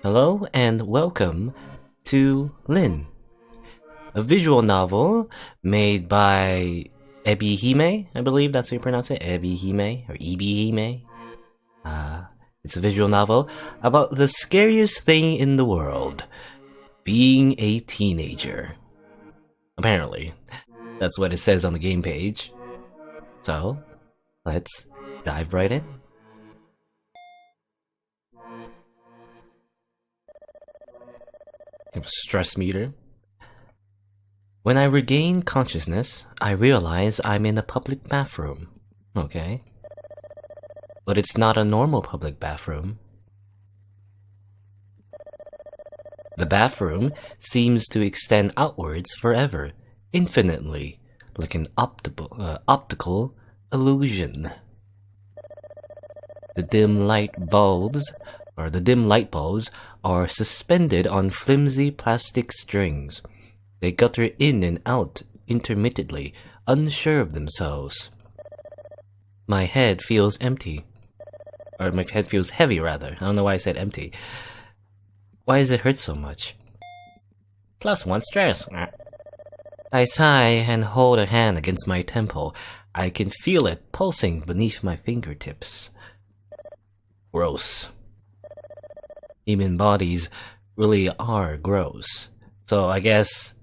Hello and welcome to Lynne, a visual novel made by ebi-hime, I believe that's how you pronounce it, ebi-hime or ebi-hime. It's a visual novel about the scariest thing in the world, being a teenager. Apparently, that's what it says on the game page. So, let's dive right in. Stress meter. When I regain consciousness, I realize I'm in a public bathroom. Okay. But it's not a normal public bathroom. The bathroom seems to extend outwards forever, infinitely, like an optical illusion. The dim light bulbs are suspended on flimsy plastic strings. They gutter in and out intermittently, unsure of themselves. My head feels empty. Or my head feels heavy, rather. I don't know why I said empty. Why does it hurt so much? +1 stress. I sigh and hold a hand against my temple. I can feel it pulsing beneath my fingertips. Gross. Human bodies really are gross. So I guess,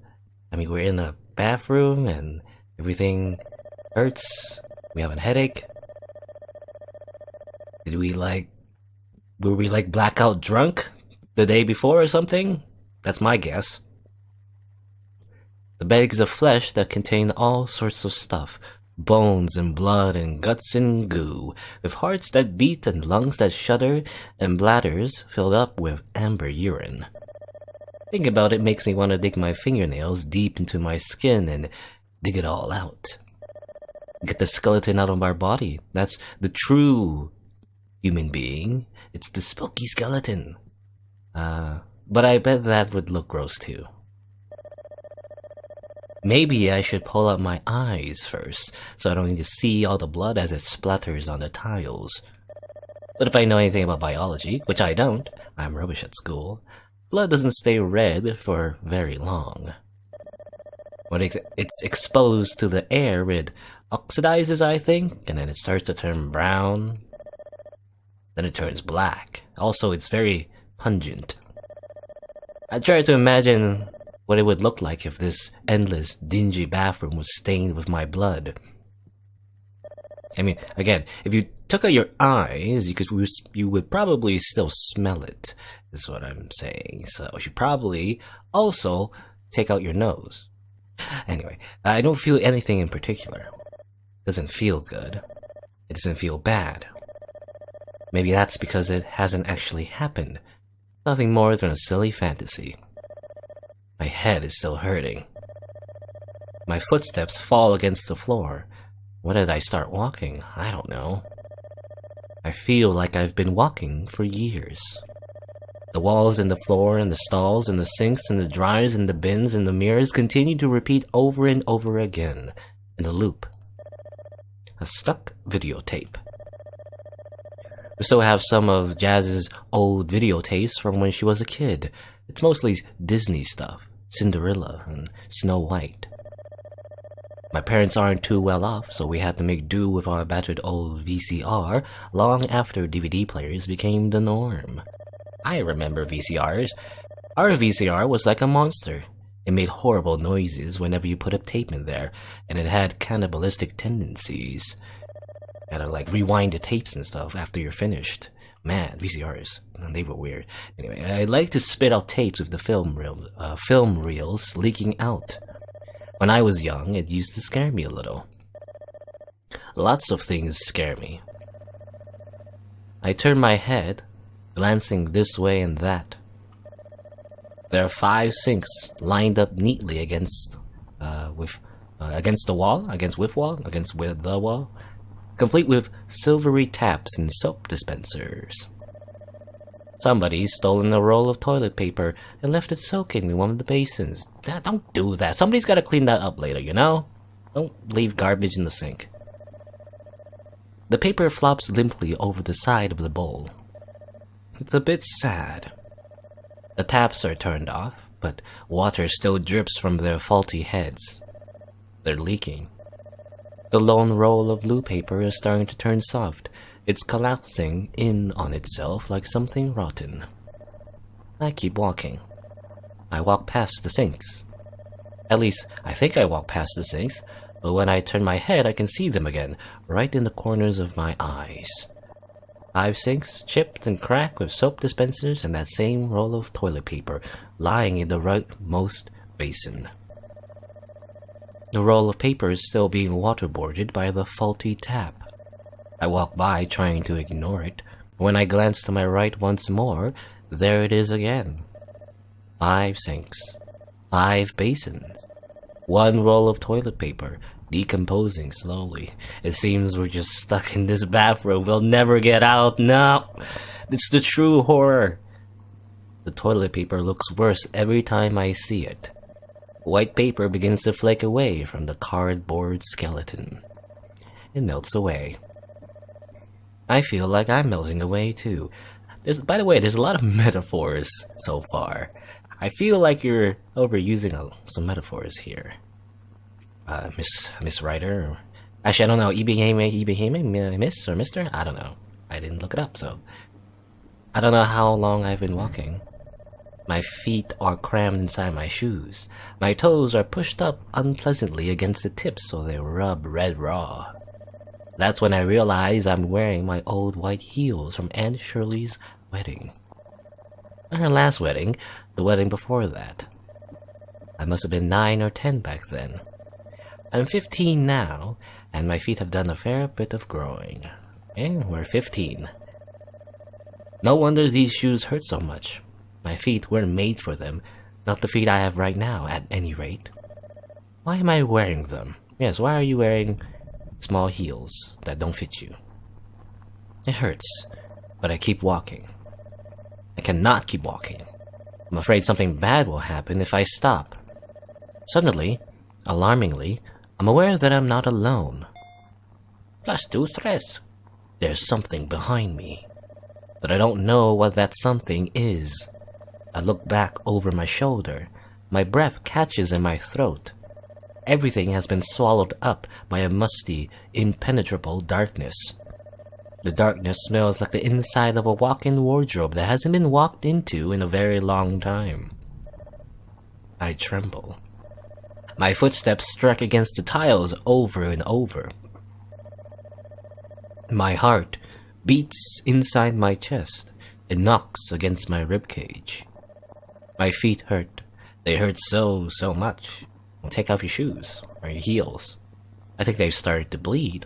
we're in a bathroom and everything hurts. We have a headache. Were we blackout drunk the day before or something? That's my guess. The bags of flesh that contain all sorts of stuff. Bones and blood and guts and goo, with hearts that beat and lungs that shudder and bladders filled up with amber urine. Thinking about it makes me want to dig my fingernails deep into my skin and dig it all out. Get the skeleton out of our body. That's the true human being. It's the spooky skeleton. But I bet that would look gross too. Maybe I should pull out my eyes first, so I don't need to see all the blood as it splatters on the tiles. But if I know anything about biology, which I don't, I'm rubbish at school, blood doesn't stay red for very long. When it's exposed to the air, it oxidizes, I think, and then it starts to turn brown. Then it turns black. Also, it's very pungent. I try to imagine what it would look like if this endless, dingy bathroom was stained with my blood. Again, if you took out your eyes, you would probably still smell it, is what I'm saying. So you should probably also take out your nose. Anyway, I don't feel anything in particular. It doesn't feel good. It doesn't feel bad. Maybe that's because it hasn't actually happened. Nothing more than a silly fantasy. My head is still hurting. My footsteps fall against the floor. When did I start walking? I don't know. I feel like I've been walking for years. The walls and the floor and the stalls and the sinks and the dryers and the bins and the mirrors continue to repeat over and over again in a loop. A stuck videotape. We still have some of Jazz's old videotapes from when she was a kid. It's mostly Disney stuff. Cinderella and Snow White. My parents aren't too well off, so we had to make do with our battered old VCR long after DVD players became the norm. I remember VCRs. Our VCR was like a monster. It made horrible noises whenever you put a tape in there, and it had cannibalistic tendencies. You gotta rewind the tapes and stuff after you're finished. Man, VCRs, they were weird. Anyway, I like to spit out tapes with the film reels leaking out. When I was young, it used to scare me a little. Lots of things scare me. I turn my head, glancing this way and that. There are 5 sinks lined up neatly against the wall, complete with silvery taps and soap dispensers. Somebody's stolen a roll of toilet paper and left it soaking in one of the basins. Don't do that. Somebody's gotta clean that up later, you know? Don't leave garbage in the sink. The paper flops limply over the side of the bowl. It's a bit sad. The taps are turned off, but water still drips from their faulty heads. They're leaking. The lone roll of blue paper is starting to turn soft. It's collapsing in on itself like something rotten. I keep walking. I walk past the sinks. At least, I think I walk past the sinks, but when I turn my head, I can see them again, right in the corners of my eyes. 5 sinks, chipped and cracked with soap dispensers and that same roll of toilet paper lying in the rightmost basin. The roll of paper is still being waterboarded by the faulty tap. I walk by trying to ignore it. When I glance to my right once more, there it is again. 5 sinks, 5 basins, 1 roll of toilet paper, decomposing slowly. It seems we're just stuck in this bathroom. We'll never get out. No! It's the true horror. The toilet paper looks worse every time I see it. White paper begins to flake away from the cardboard skeleton. It melts away. I feel like I'm melting away too. By the way, there's a lot of metaphors so far. I feel like you're overusing some metaphors here. Miss Writer. Actually, I don't know. ebi-hime, Miss or Mister? I don't know. I didn't look it up, so. I don't know how long I've been walking. My feet are crammed inside my shoes. My toes are pushed up unpleasantly against the tips so they rub red raw. That's when I realize I'm wearing my old white heels from Aunt Shirley's wedding. Not her last wedding, the wedding before that. I must have been 9 or 10 back then. I'm 15 now, and my feet have done a fair bit of growing. And we're 15. No wonder these shoes hurt so much. My feet weren't made for them, not the feet I have right now, at any rate. Why am I wearing them? Yes, why are you wearing small heels that don't fit you? It hurts, but I keep walking. I cannot keep walking. I'm afraid something bad will happen if I stop. Suddenly, alarmingly, I'm aware that I'm not alone. +2 stress. There's something behind me, but I don't know what that something is. I look back over my shoulder. My breath catches in my throat. Everything has been swallowed up by a musty, impenetrable darkness. The darkness smells like the inside of a walk-in wardrobe that hasn't been walked into in a very long time. I tremble. My footsteps struck against the tiles over and over. My heart beats inside my chest. It knocks against my ribcage. My feet hurt. They hurt so much. Take off your shoes, or your heels. I think they've started to bleed.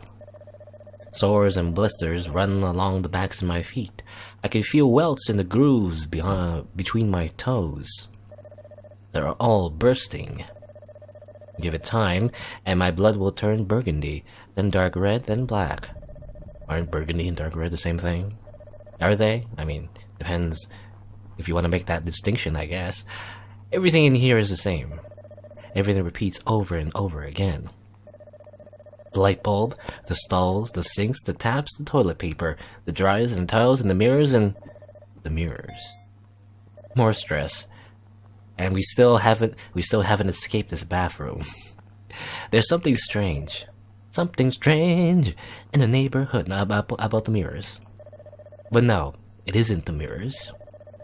Sores and blisters run along the backs of my feet. I can feel welts in the grooves between my toes. They're all bursting. Give it time, and my blood will turn burgundy, then dark red, then black. Aren't burgundy and dark red the same thing? Are they? I mean, depends if you want to make that distinction, I guess. Everything in here is the same. Everything repeats over and over again. The light bulb, the stalls, the sinks, the taps, the toilet paper, the dryers and tiles and the mirrors and the mirrors. More stress. And we still haven't escaped this bathroom. There's something strange in the neighborhood about the mirrors. But no, it isn't the mirrors.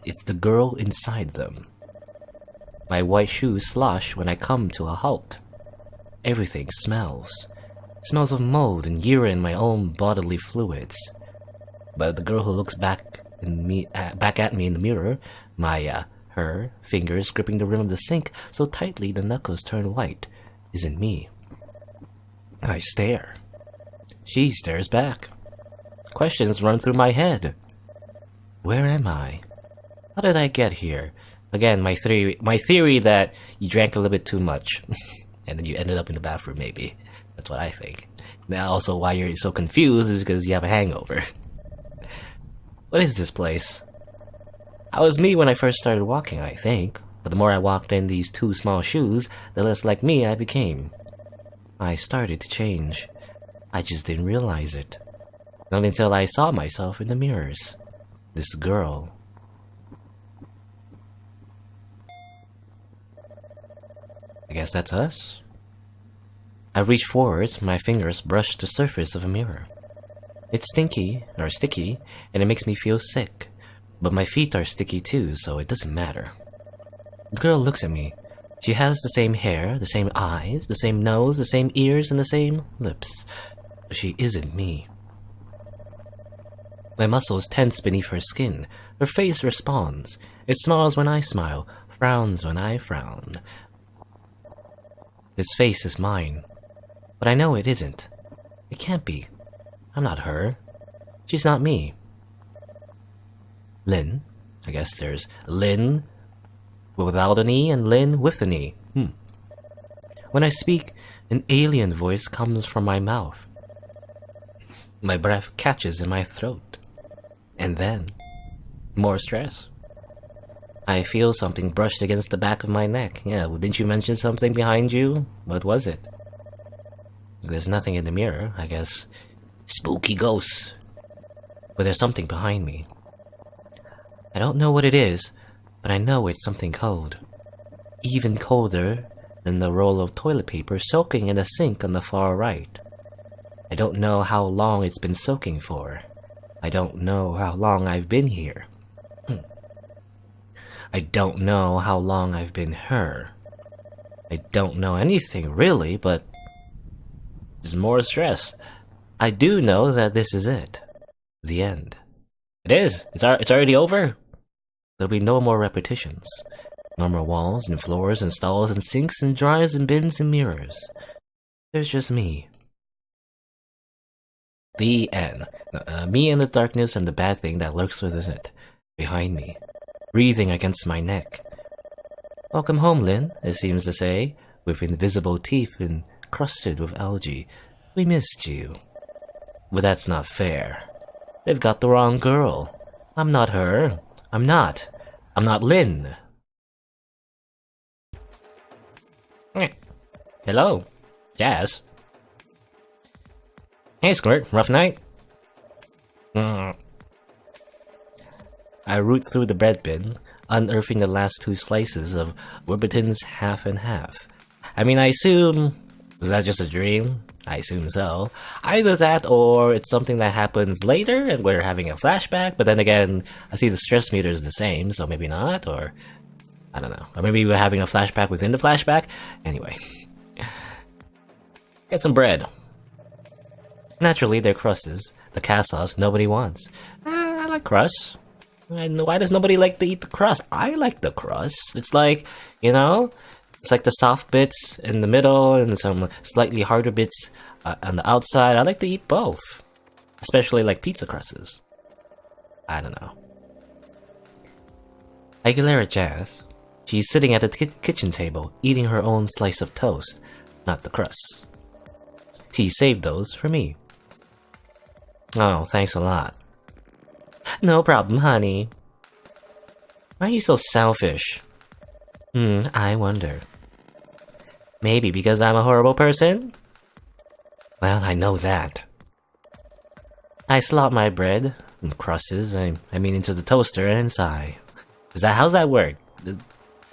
It's the girl inside them. My white shoes slosh when I come to a halt. Everything smells. It smells of mold and urine and my own bodily fluids. But the girl who looks back at me in the mirror, her fingers gripping the rim of the sink so tightly the knuckles turn white, isn't me. I stare. She stares back. Questions run through my head. Where am I? How did I get here? Again, my theory that you drank a little bit too much, and then you ended up in the bathroom, maybe. That's what I think. Now, also, why you're so confused is because you have a hangover. What is this place? I was me when I first started walking, I think, but the more I walked in these 2 small shoes, the less like me I became. I started to change. I just didn't realize it. Not until I saw myself in the mirrors. This girl. I guess that's us. I reach forwards, my fingers brush the surface of a mirror. It's sticky, and it makes me feel sick. But my feet are sticky too, so it doesn't matter. The girl looks at me. She has the same hair, the same eyes, the same nose, the same ears, and the same lips. But she isn't me. My muscles tense beneath her skin. Her face responds. It smiles when I smile, frowns when I frown. This face is mine. But I know it isn't. It can't be. I'm not her. She's not me. Lynne. I guess there's Lynne without an E and Lynne with an E. When I speak, an alien voice comes from my mouth. My breath catches in my throat. And then, more stress. I feel something brushed against the back of my neck. Yeah, didn't you mention something behind you? What was it? There's nothing in the mirror, I guess. Spooky ghosts. But there's something behind me. I don't know what it is, but I know it's something cold. Even colder than the roll of toilet paper soaking in the sink on the far right. I don't know how long it's been soaking for. I don't know how long I've been here. I don't know how long I've been her. I don't know anything really, but there's more stress. I do know that this is it. The end. It is. It's already over. There'll be no more repetitions. No more walls and floors and stalls and sinks and dryers and bins and mirrors. There's just me. The end. Me and the darkness and the bad thing that lurks within it. Behind me. Breathing against my neck. Welcome home, Lynne, it seems to say, with invisible teeth encrusted with algae. We missed you. But that's not fair. They've got the wrong girl. I'm not her. I'm not Lynne. Hello, Jazz. Hey, Squirt, rough night? I root through the bread bin, unearthing the last 2 slices of Warburton's half and half. I mean, I assume... Was that just a dream? I assume so. Either that or it's something that happens later and we're having a flashback, but then again, I see the stress meter is the same, so maybe not, or... I don't know. Or maybe we're having a flashback within the flashback? Anyway. Get some bread. Naturally, they're crusts. The cast sauce nobody wants. I like crusts. And why does nobody like to eat the crust? I like the crust. It's like, you know, it's like the soft bits in the middle and some slightly harder bits on the outside. I like to eat both. Especially like pizza crusts. I don't know. I glare at Jazz. She's sitting at the kitchen table, eating her own slice of toast, not the crusts. She saved those for me. Oh, thanks a lot. No problem, honey. Why are you so selfish? I wonder. Maybe because I'm a horrible person? Well, I know that. I slot my bread and crusts, I mean into the toaster and sigh. How's that work?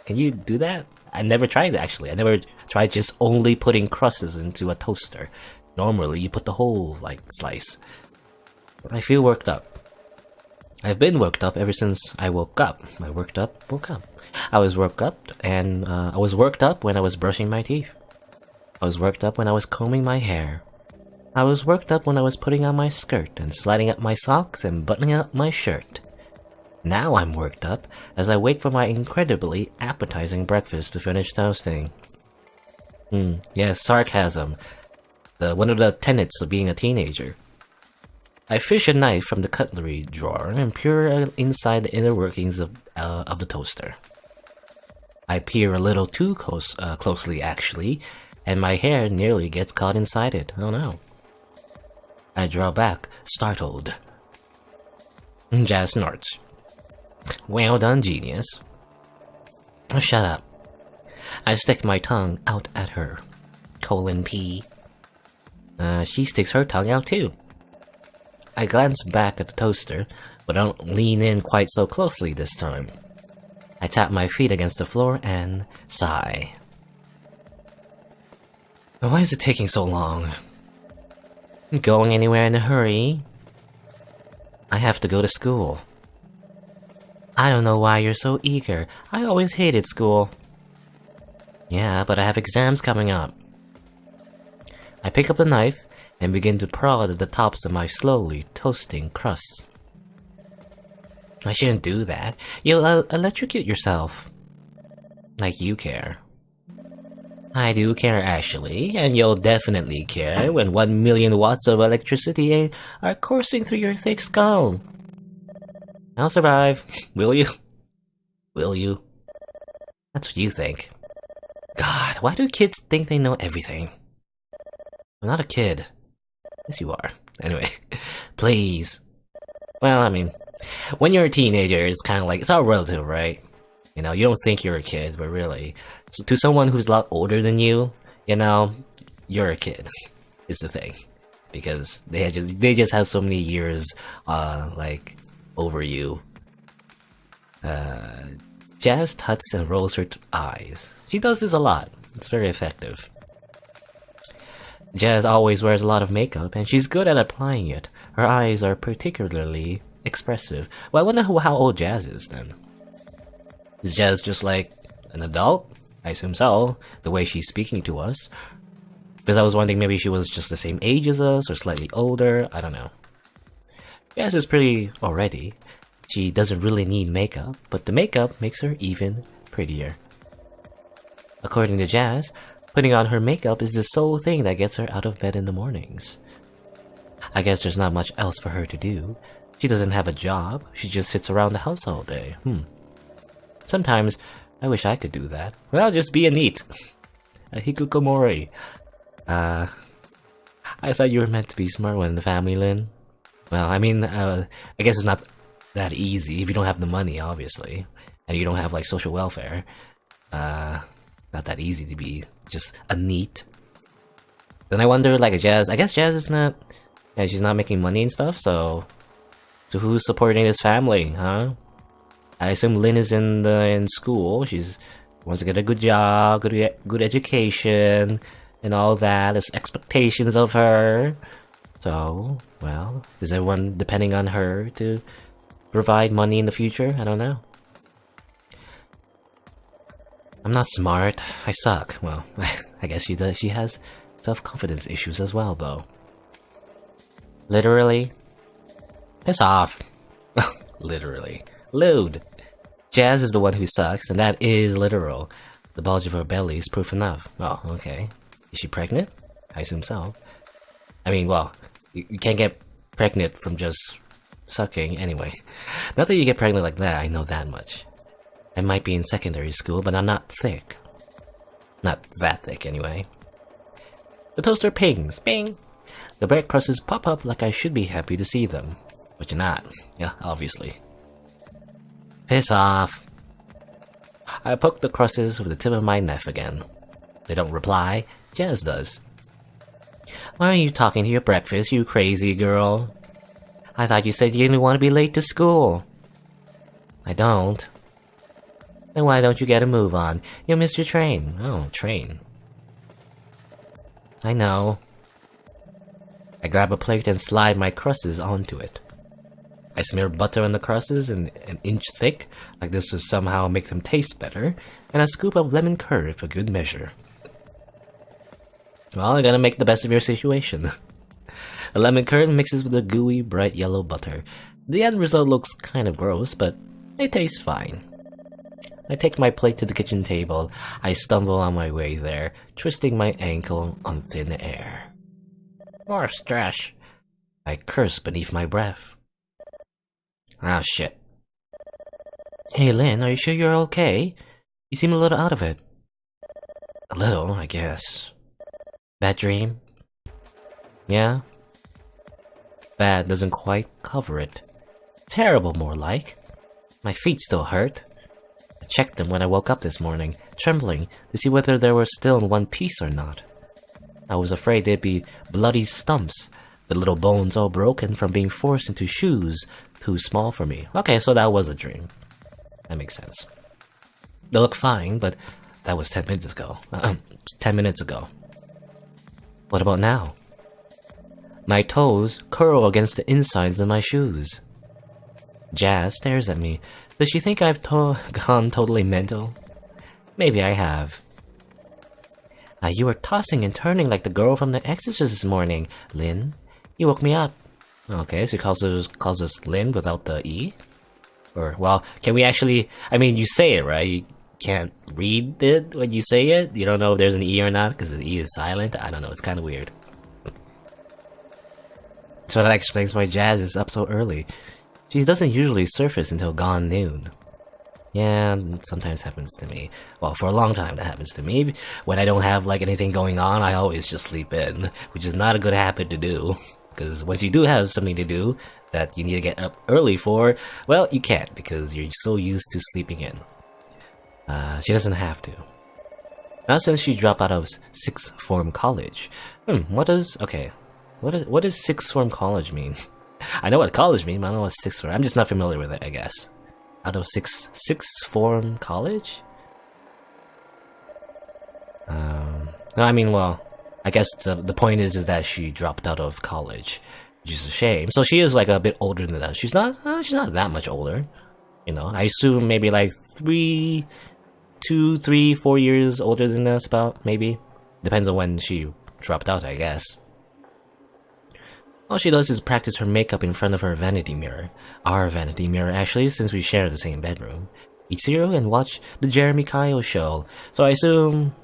Can you do that? I never tried it actually. I never tried just only putting crusts into a toaster. Normally you put the whole, slice. But I feel worked up. I've been worked up ever since I woke up. I woke up. I was worked up, and I was worked up when I was brushing my teeth. I was worked up when I was combing my hair. I was worked up when I was putting on my skirt and sliding up my socks and buttoning up my shirt. Now I'm worked up as I wait for my incredibly appetizing breakfast to finish toasting. Yes, sarcasm. One of the tenets of being a teenager. I fish a knife from the cutlery drawer and peer inside the inner workings of the toaster. I peer a little too closely, actually, and my hair nearly gets caught inside it. Oh no. I draw back, startled. Jazz snorts. Well done, genius. Oh, shut up. I stick my tongue out at her. P. She sticks her tongue out too. I glance back at the toaster, but don't lean in quite so closely this time. I tap my feet against the floor and sigh. Why is it taking so long? You going anywhere in a hurry? I have to go to school. I don't know why you're so eager. I always hated school. Yeah, but I have exams coming up. I pick up the knife and begin to prod at the tops of my slowly toasting crusts. I shouldn't do that. You'll electrocute yourself. Like you care. I do care actually, and you'll definitely care when 1,000,000 watts of electricity are coursing through your thick skull. I'll survive. Will you? Will you? That's what you think. God, why do kids think they know everything? I'm not a kid. Yes, you are. Anyway, please. Well, I mean, when you're a teenager, it's kind of like, it's all relative, right? You know, you don't think you're a kid, but really, so to someone who's a lot older than you, you know, you're a kid, is the thing. Because they just have so many years, like, over you. Jazz tuts and rolls her eyes. She does this a lot. It's very effective. Jazz always wears a lot of makeup, and she's good at applying it. Her eyes are particularly expressive. Well, I wonder how old Jazz is, then. Is Jazz just like an adult? I assume so, the way she's speaking to us. Because I was wondering maybe she was just the same age as us, or slightly older, I don't know. Jazz is pretty already. She doesn't really need makeup, but the makeup makes her even prettier. According to Jazz, putting on her makeup is the sole thing that gets her out of bed in the mornings. I guess there's not much else for her to do. She doesn't have a job, she just sits around the house all day. Sometimes, I wish I could do that. Well, just be a neat. A hikukomori. I thought you were meant to be smart one in the family, Lynne. Well, I mean, I guess it's not that easy if you don't have the money, obviously. And you don't have, like, social welfare. Not that easy to be just a neat. Then I wonder, like, Jazz, I guess Jazz is not, yeah, she's not making money and stuff, so who's supporting this family, huh? I assume Lynne is in school. She's wants to get a good job, good education, and all that. There's expectations of her. So, well, is everyone depending on her to provide money in the future? I don't know. I'm not smart. I suck. Well, I guess she does. She has self-confidence issues as well, though. Literally? Piss off. Literally. Lewd. Jazz is the one who sucks, and that is literal. The bulge of her belly is proof enough. Oh, okay. Is she pregnant? I assume so. I mean, well, you can't get pregnant from just sucking anyway. Not that you get pregnant like that, I know that much. I might be in secondary school, but I'm not thick. Not that thick, anyway. The toaster pings. Bing! The bread crusts pop up like I should be happy to see them. But you're not. Yeah, obviously. Piss off. I poke the crusts with the tip of my knife again. They don't reply. Jazz does. Why are you talking to your breakfast, you crazy girl? I thought you said you didn't want to be late to school. I don't. Then why don't you get a move on? You'll miss your train. Oh, train. I know. I grab a plate and slide my crusts onto it. I smear butter on the crusts an inch thick, like this will somehow make them taste better, and a scoop of lemon curd for good measure. Well, I gotta make the best of your situation. The lemon curd mixes with the gooey, bright yellow butter. The end result looks kind of gross, but it tastes fine. I take my plate to the kitchen table. I stumble on my way there, twisting my ankle on thin air. More stress. I curse beneath my breath. Ah, shit. Hey, Lynne, are you sure you're okay? You seem a little out of it. A little, I guess. Bad dream? Yeah? Bad doesn't quite cover it. Terrible, more like. My feet still hurt. I checked them when I woke up this morning, trembling to see whether they were still in one piece or not. I was afraid they'd be bloody stumps, the little bones all broken from being forced into shoes too small for me. Okay, so that was a dream. That makes sense. They look fine, but that was 10 minutes ago. 10 minutes ago. What about now? My toes curl against the insides of my shoes. Jazz stares at me. Does she think I've gone totally mental? Maybe I have. You were tossing and turning like the girl from The Exorcist this morning, Lynne. You woke me up. Okay, so he calls us Lynne without the E? Or, well, can we actually... I mean, you say it, right? You can't read it when you say it? You don't know if there's an E or not, because the E is silent? I don't know, it's kind of weird. So that explains why Jazz is up so early. She doesn't usually surface until gone noon. Yeah, sometimes happens to me. Well, for a long time that happens to me. When I don't have like anything going on, I always just sleep in, which is not a good habit to do. Because once you do have something to do that you need to get up early for, well, you can't because you're so used to sleeping in. She doesn't have to. Not since she dropped out of sixth form college. What does sixth form college mean? I know what college means, but I don't know what sixth form. I'm just not familiar with it, I guess. Out of sixth form college? No, I mean, well, I guess the point is that she dropped out of college, which is a shame. So she is like a bit older than that. She's not that much older. You know, I assume maybe like 2, 3, 4 years older than us, about maybe. Depends on when she dropped out, I guess. All she does is practice her makeup in front of her vanity mirror. Our vanity mirror, actually, since we share the same bedroom. Eat cereal and watch the Jeremy Kyle show. So I assume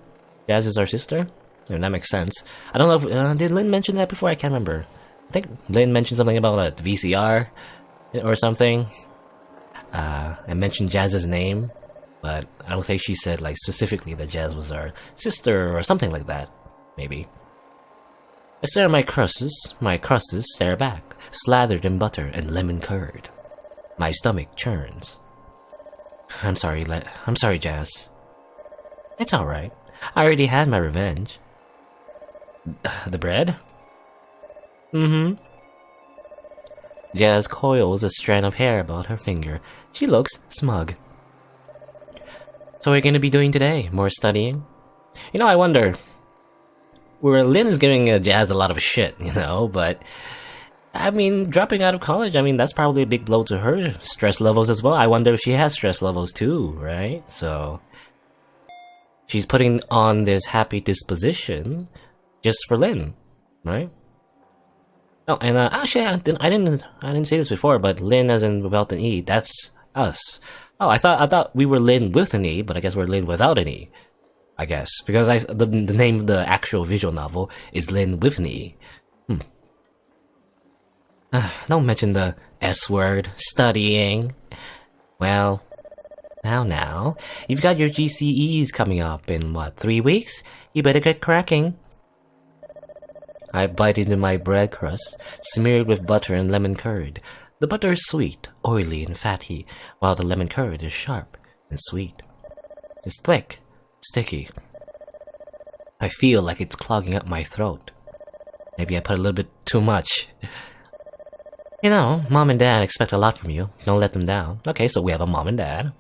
Jazz is our sister? Yeah, that makes sense. I don't know if... did Lynne mention that before? I can't remember. I think Lynne mentioned something about a VCR or something. I mentioned Jazz's name, but I don't think she said like specifically that Jazz was our sister or something like that. Maybe. I stare at my crusts stare back, slathered in butter and lemon curd. My stomach churns. I'm sorry, Jazz. It's alright. I already had my revenge. The bread? Mm-hmm. Jazz coils a strand of hair about her finger. She looks smug. So what are you gonna be doing today? More studying? You know, I wonder... where Lynne is giving Jazz a lot of shit, you know, but I mean, dropping out of college, I mean, that's probably a big blow to her stress levels as well. I wonder if she has stress levels too, right? So she's putting on this happy disposition just for Lynne, right? Oh, and actually, I didn't say this before, but Lynne as in without an E, that's us. Oh, I thought we were Lynne with an E, but I guess we're Lynne without an E. I guess, because the name of the actual visual novel is Lynne with an E. Don't mention the S word, studying. Well, now, you've got your GCEs coming up in, what, 3 weeks? You better get cracking. I bite into my bread crust, smeared with butter and lemon curd. The butter is sweet, oily and fatty, while the lemon curd is sharp and sweet. It's thick. Sticky. I feel like it's clogging up my throat. Maybe I put a little bit too much. You know, Mom and Dad expect a lot from you. Don't let them down. Okay, so we have a Mom and Dad.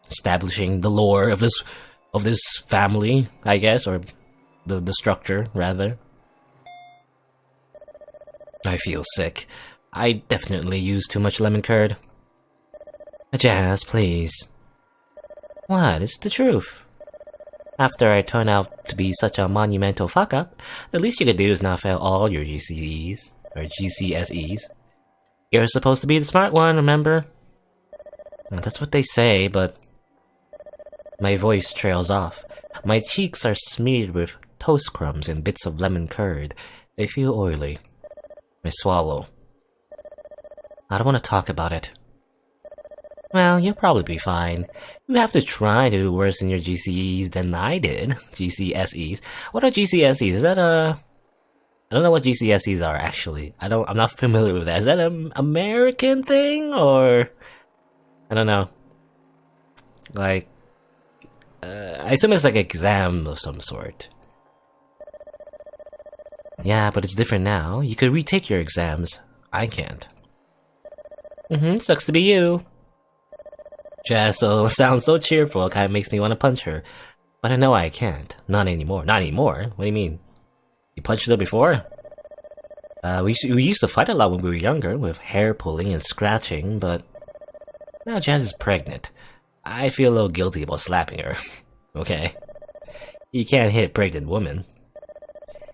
Establishing the lore of this family, I guess, or the structure, rather. I feel sick. I definitely used too much lemon curd. Jazz, please. What? It's the truth. After I turn out to be such a monumental fuck-up, the least you could do is not fail all your GCEs, or GCSEs. You're supposed to be the smart one, remember? Well, that's what they say, but... My voice trails off. My cheeks are smeared with toast crumbs and bits of lemon curd. They feel oily. I swallow. I don't want to talk about it. Well, you'll probably be fine. You have to try to do worse in your GCEs than I did. GCSEs. What are GCSEs? Is that I don't know what GCSEs are, actually. I'm not familiar with that. Is that an American thing, or... I don't know. Like... I assume it's like an exam of some sort. Yeah, but it's different now. You could retake your exams. I can't. Sucks to be you. Jazz sounds so cheerful, it kinda makes me want to punch her. But I know I can't. Not anymore. Not anymore? What do you mean? You punched her before? We used to fight a lot when we were younger, with hair pulling and scratching, but now Jazz is pregnant. I feel a little guilty about slapping her. Okay? You can't hit pregnant women.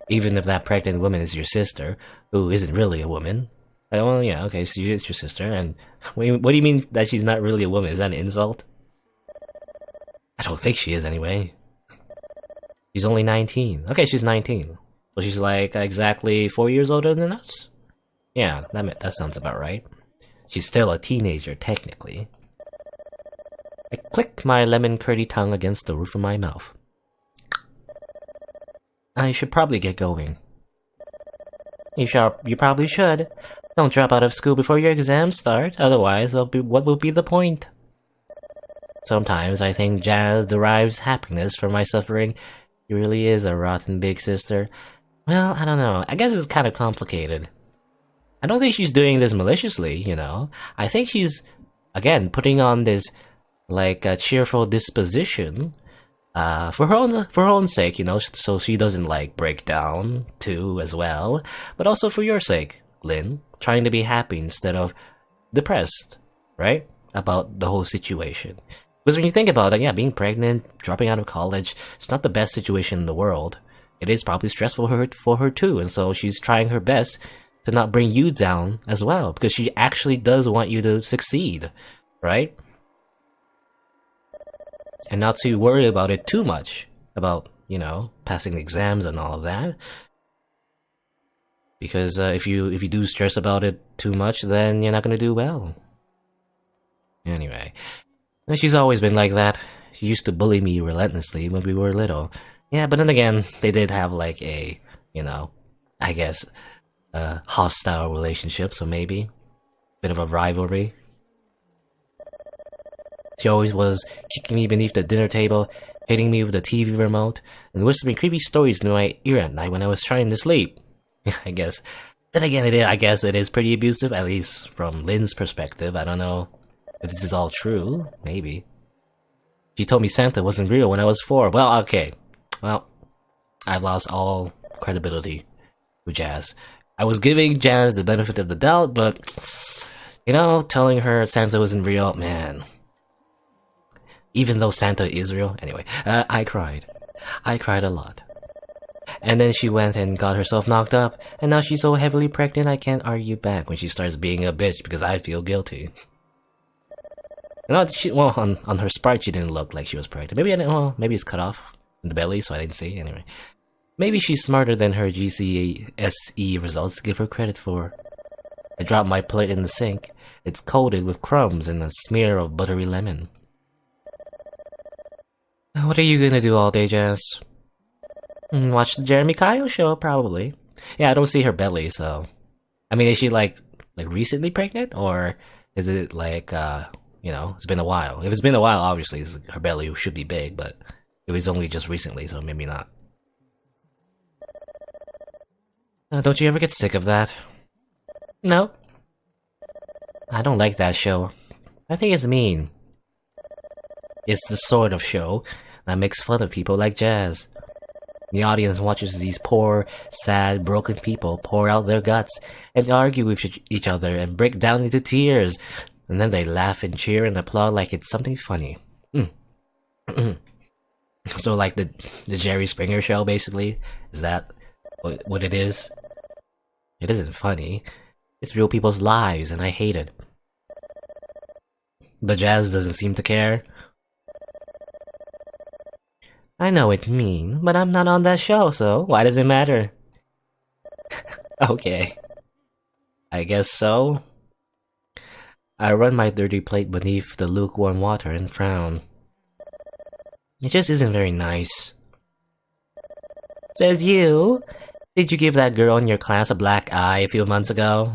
Even if that pregnant woman is your sister, who isn't really a woman. Well, yeah, okay, so it's your sister, and what do you mean that she's not really a woman? Is that an insult? I don't think she is, anyway. She's only 19. Okay, she's 19. So she's like exactly 4 years older than us? Yeah, that sounds about right. She's still a teenager, technically. I click my lemon curdy tongue against the roof of my mouth. I should probably get going. You probably should. Don't drop out of school before your exams start, otherwise what will be the point? Sometimes I think Jazz derives happiness from my suffering. She really is a rotten big sister. Well, I don't know. I guess it's kind of complicated. I don't think she's doing this maliciously, you know? I think she's, again, putting on this, like, a cheerful disposition, for her own sake, you know, so she doesn't, like, break down, too, as well. But also for your sake, Lynne, trying to be happy instead of depressed, right? About the whole situation. Because when you think about it, yeah, being pregnant, dropping out of college, it's not the best situation in the world. It is probably stressful for her too, and so she's trying her best to not bring you down as well, because she actually does want you to succeed, right? And not to worry about it too much, about, you know, passing exams and all of that. Because if you do stress about it too much, then you're not gonna do well. Anyway, she's always been like that. She used to bully me relentlessly when we were little. Yeah, but then again, they did have like a, you know, I guess, hostile relationship, so maybe bit of a rivalry. She always was kicking me beneath the dinner table, hitting me with the TV remote, and whispering creepy stories into my ear at night when I was trying to sleep. I guess. Then again, I guess it is pretty abusive, at least from Lynne's perspective. I don't know if this is all true. Maybe. She told me Santa wasn't real when I was 4. Well, okay. Well, I've lost all credibility with Jazz. I was giving Jazz the benefit of the doubt, but, you know, telling her Santa wasn't real, man. Even though Santa is real. Anyway, I cried. I cried a lot. And then she went and got herself knocked up, and now she's so heavily pregnant I can't argue back when she starts being a bitch because I feel guilty. Well, on her Sprite she didn't look like she was pregnant. Maybe maybe it's cut off in the belly, so I didn't see. Anyway, maybe she's smarter than her GCSE results give her credit for. I dropped my plate in the sink. It's coated with crumbs and a smear of buttery lemon. What are you gonna do all day, Jazz? Watch the Jeremy Kyle show, probably. Yeah, I don't see her belly, so... I mean, is she, like recently pregnant? Or is it, like, you know, it's been a while? If it's been a while, obviously, her belly should be big, but it was only just recently, so maybe not. Don't you ever get sick of that? No. I don't like that show. I think it's mean. It's the sort of show that makes fun of people like Jazz. The audience watches these poor, sad, broken people pour out their guts and argue with each other and break down into tears. And then they laugh and cheer and applaud like it's something funny. So like the Jerry Springer show, basically? Is that what it is? It isn't funny. It's real people's lives and I hate it. But Jazz doesn't seem to care. I know it's mean, but I'm not on that show, so why does it matter? Okay. I guess so. I run my dirty plate beneath the lukewarm water and frown. It just isn't very nice. Says you. Did you give that girl in your class a black eye a few months ago?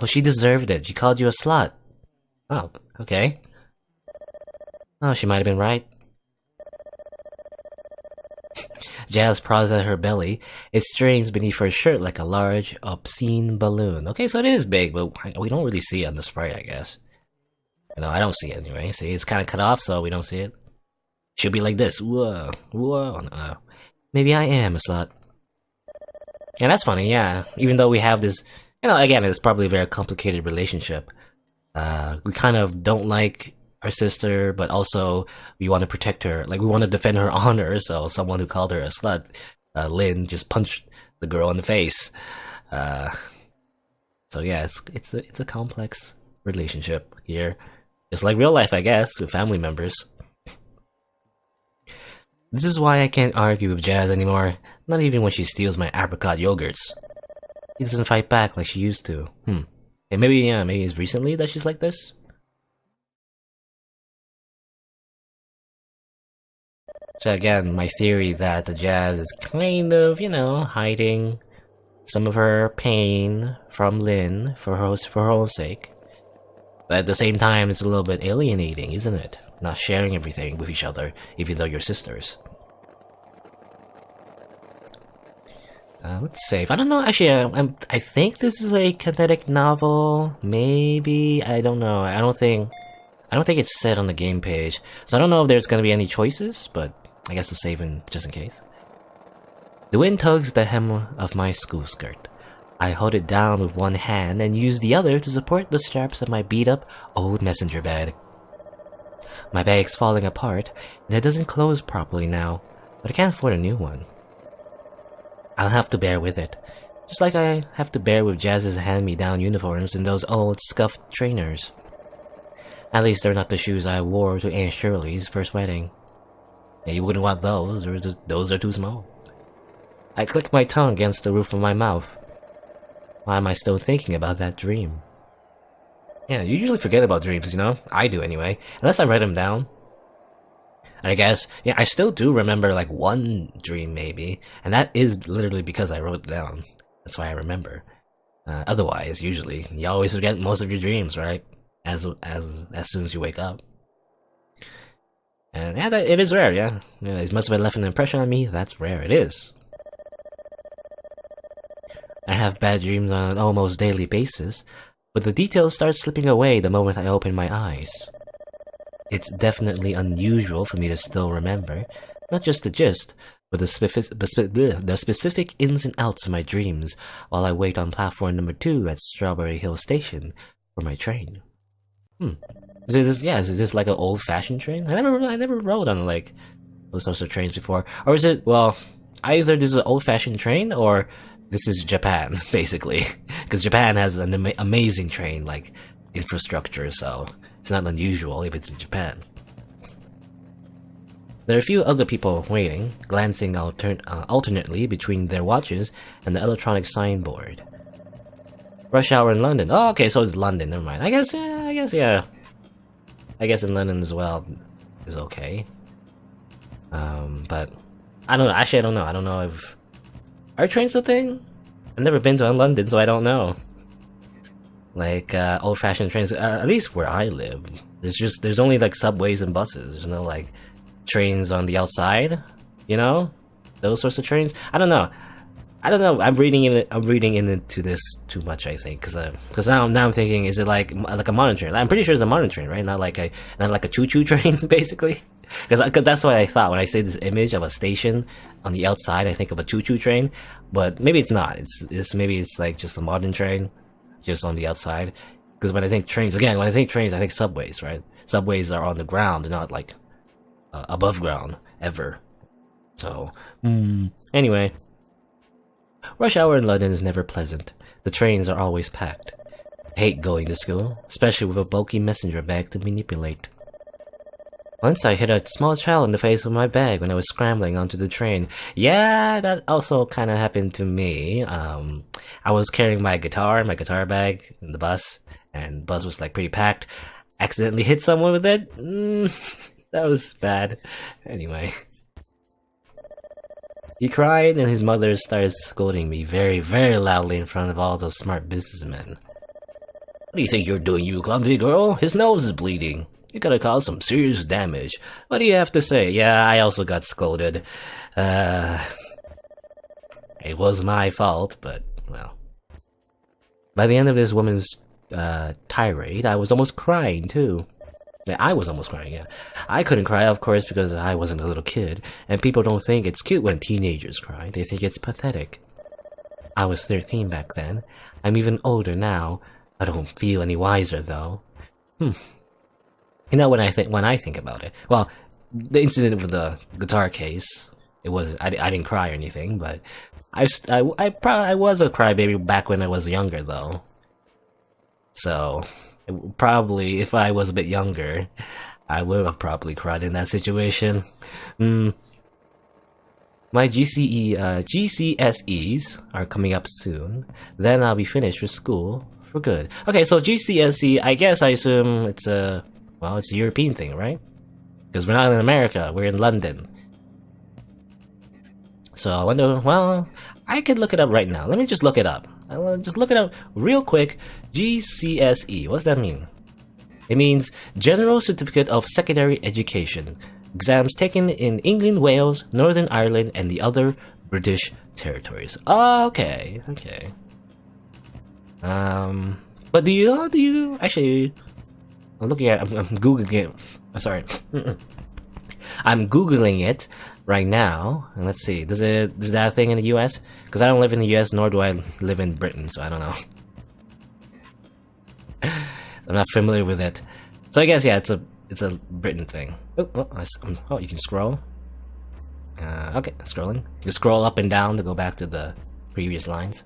She deserved it. She called you a slut. Oh, okay. Oh, she might have been right. Jazz prods at her belly. It strains beneath her shirt like a large, obscene balloon. Okay, so it is big, but we don't really see it on the Sprite, I guess. You know, I don't see it anyway. See, it's kind of cut off, so we don't see it. Should be like this. Whoa, whoa. Maybe I am a slut. And that's funny, yeah. Even though we have this, again, it's probably a very complicated relationship. We kind of don't like our sister, but also we want to protect her. Like, we want to defend her honor, so someone who called her a slut, Lynne, just punched the girl in the face. So yeah, it's a complex relationship here. Just like real life, I guess, with family members. This is why I can't argue with Jazz anymore, not even when she steals my apricot yogurts. She doesn't fight back like she used to. And maybe it's recently that she's like this? So again, my theory that the Jazz is kind of, hiding some of her pain from Lynne for her own sake. But at the same time, it's a little bit alienating, isn't it? Not sharing everything with each other, even though you're sisters. Let's save. I don't know, actually, I think this is a kinetic novel. Maybe? I don't know. I don't think it's set on the game page. So I don't know if there's gonna be any choices, but I guess I'll save in just in case. The wind tugs the hem of my school skirt. I hold it down with one hand and use the other to support the straps of my beat-up old messenger bag. My bag's falling apart, and it doesn't close properly now, but I can't afford a new one. I'll have to bear with it, just like I have to bear with Jazz's hand-me-down uniforms and those old scuffed trainers. At least they're not the shoes I wore to Aunt Shirley's first wedding. Yeah, you wouldn't want those, or those are too small. I click my tongue against the roof of my mouth. Why am I still thinking about that dream? Yeah, you usually forget about dreams, I do anyway, unless I write them down. I guess, yeah, I still do remember like one dream maybe, and that is literally because I wrote it down. That's why I remember. Otherwise, usually, you always forget most of your dreams, right? As soon as you wake up. And yeah, it is rare, yeah. It must have left an impression on me. That's rare, it is. I have bad dreams on an almost daily basis, but the details start slipping away the moment I open my eyes. It's definitely unusual for me to still remember, not just the gist, but the specific ins and outs of my dreams while I wait on platform number 2 at Strawberry Hill Station for my train. Is this like an old-fashioned train? I never rode on like those sorts of trains before. Or is it, well, either this is an old-fashioned train or this is Japan, basically. Because Japan has an amazing train, like, infrastructure, so it's not unusual if it's in Japan. There are a few other people waiting, glancing alternately between their watches and the electronic signboard. Rush hour in London. Oh, okay, so it's London, never mind. I guess, yeah. I guess in London as well is okay. But, I don't know, actually I don't know. I don't know if... Are trains a thing? I've never been to London, so I don't know. Like, old-fashioned trains, at least where I live, there's only, like, subways and buses. There's no, like, trains on the outside, Those sorts of trains. I don't know. I'm reading into this too much, I think, because now I'm thinking, is it like a modern train? I'm pretty sure it's a modern train, right? Not like a choo-choo train, basically. Because that's what I thought when I say this image of a station on the outside. I think of a choo-choo train, but maybe it's not. Maybe it's like just a modern train, just on the outside. Because when I think trains, I think subways, right? Subways are on the ground, they're not like above ground ever. So anyway. Rush hour in London is never pleasant. The trains are always packed. I hate going to school, especially with a bulky messenger bag to manipulate. Once I hit a small child in the face with my bag when I was scrambling onto the train. Yeah, that also kind of happened to me. I was carrying my guitar bag in the bus, and the bus was like pretty packed. Accidentally hit someone with it. That was bad. Anyway. He cried, and his mother started scolding me very, very loudly in front of all those smart businessmen. What do you think you're doing, you clumsy girl? His nose is bleeding. You're gonna cause some serious damage. What do you have to say? Yeah, I also got scolded. It was my fault, but, well. By the end of this woman's tirade, I was almost crying, too. I was almost crying, yeah. I couldn't cry, of course, because I wasn't a little kid, and people don't think it's cute when teenagers cry. They think it's pathetic. I was 13 back then. I'm even older now. I don't feel any wiser, though. You know, when I think about it, well, the incident with the guitar case, it was I didn't cry or anything, but I was a crybaby back when I was younger, though. So probably if I was a bit younger, I would have probably cried in that situation. My GCSEs are coming up soon. Then I'll be finished with school for good. Okay, so GCSE, I guess I assume it's a European thing, right? Because we're not in America, we're in London. So I wonder, well, I could look it up right now. Let me just look it up. I want to just look it up real quick. GCSE, what does that mean? It means General Certificate of Secondary Education. Exams taken in England, Wales, Northern Ireland, and the other British territories. Okay. But do you actually? I'm looking at. I'm googling it. Sorry, I'm googling it right now, and let's see. Is that a thing in the U.S.? Because I don't live in the U.S. nor do I live in Britain, so I don't know. I'm not familiar with it. So I guess yeah, it's a Britain thing. Oh, you can scroll. Okay, scrolling. You scroll up and down to go back to the previous lines.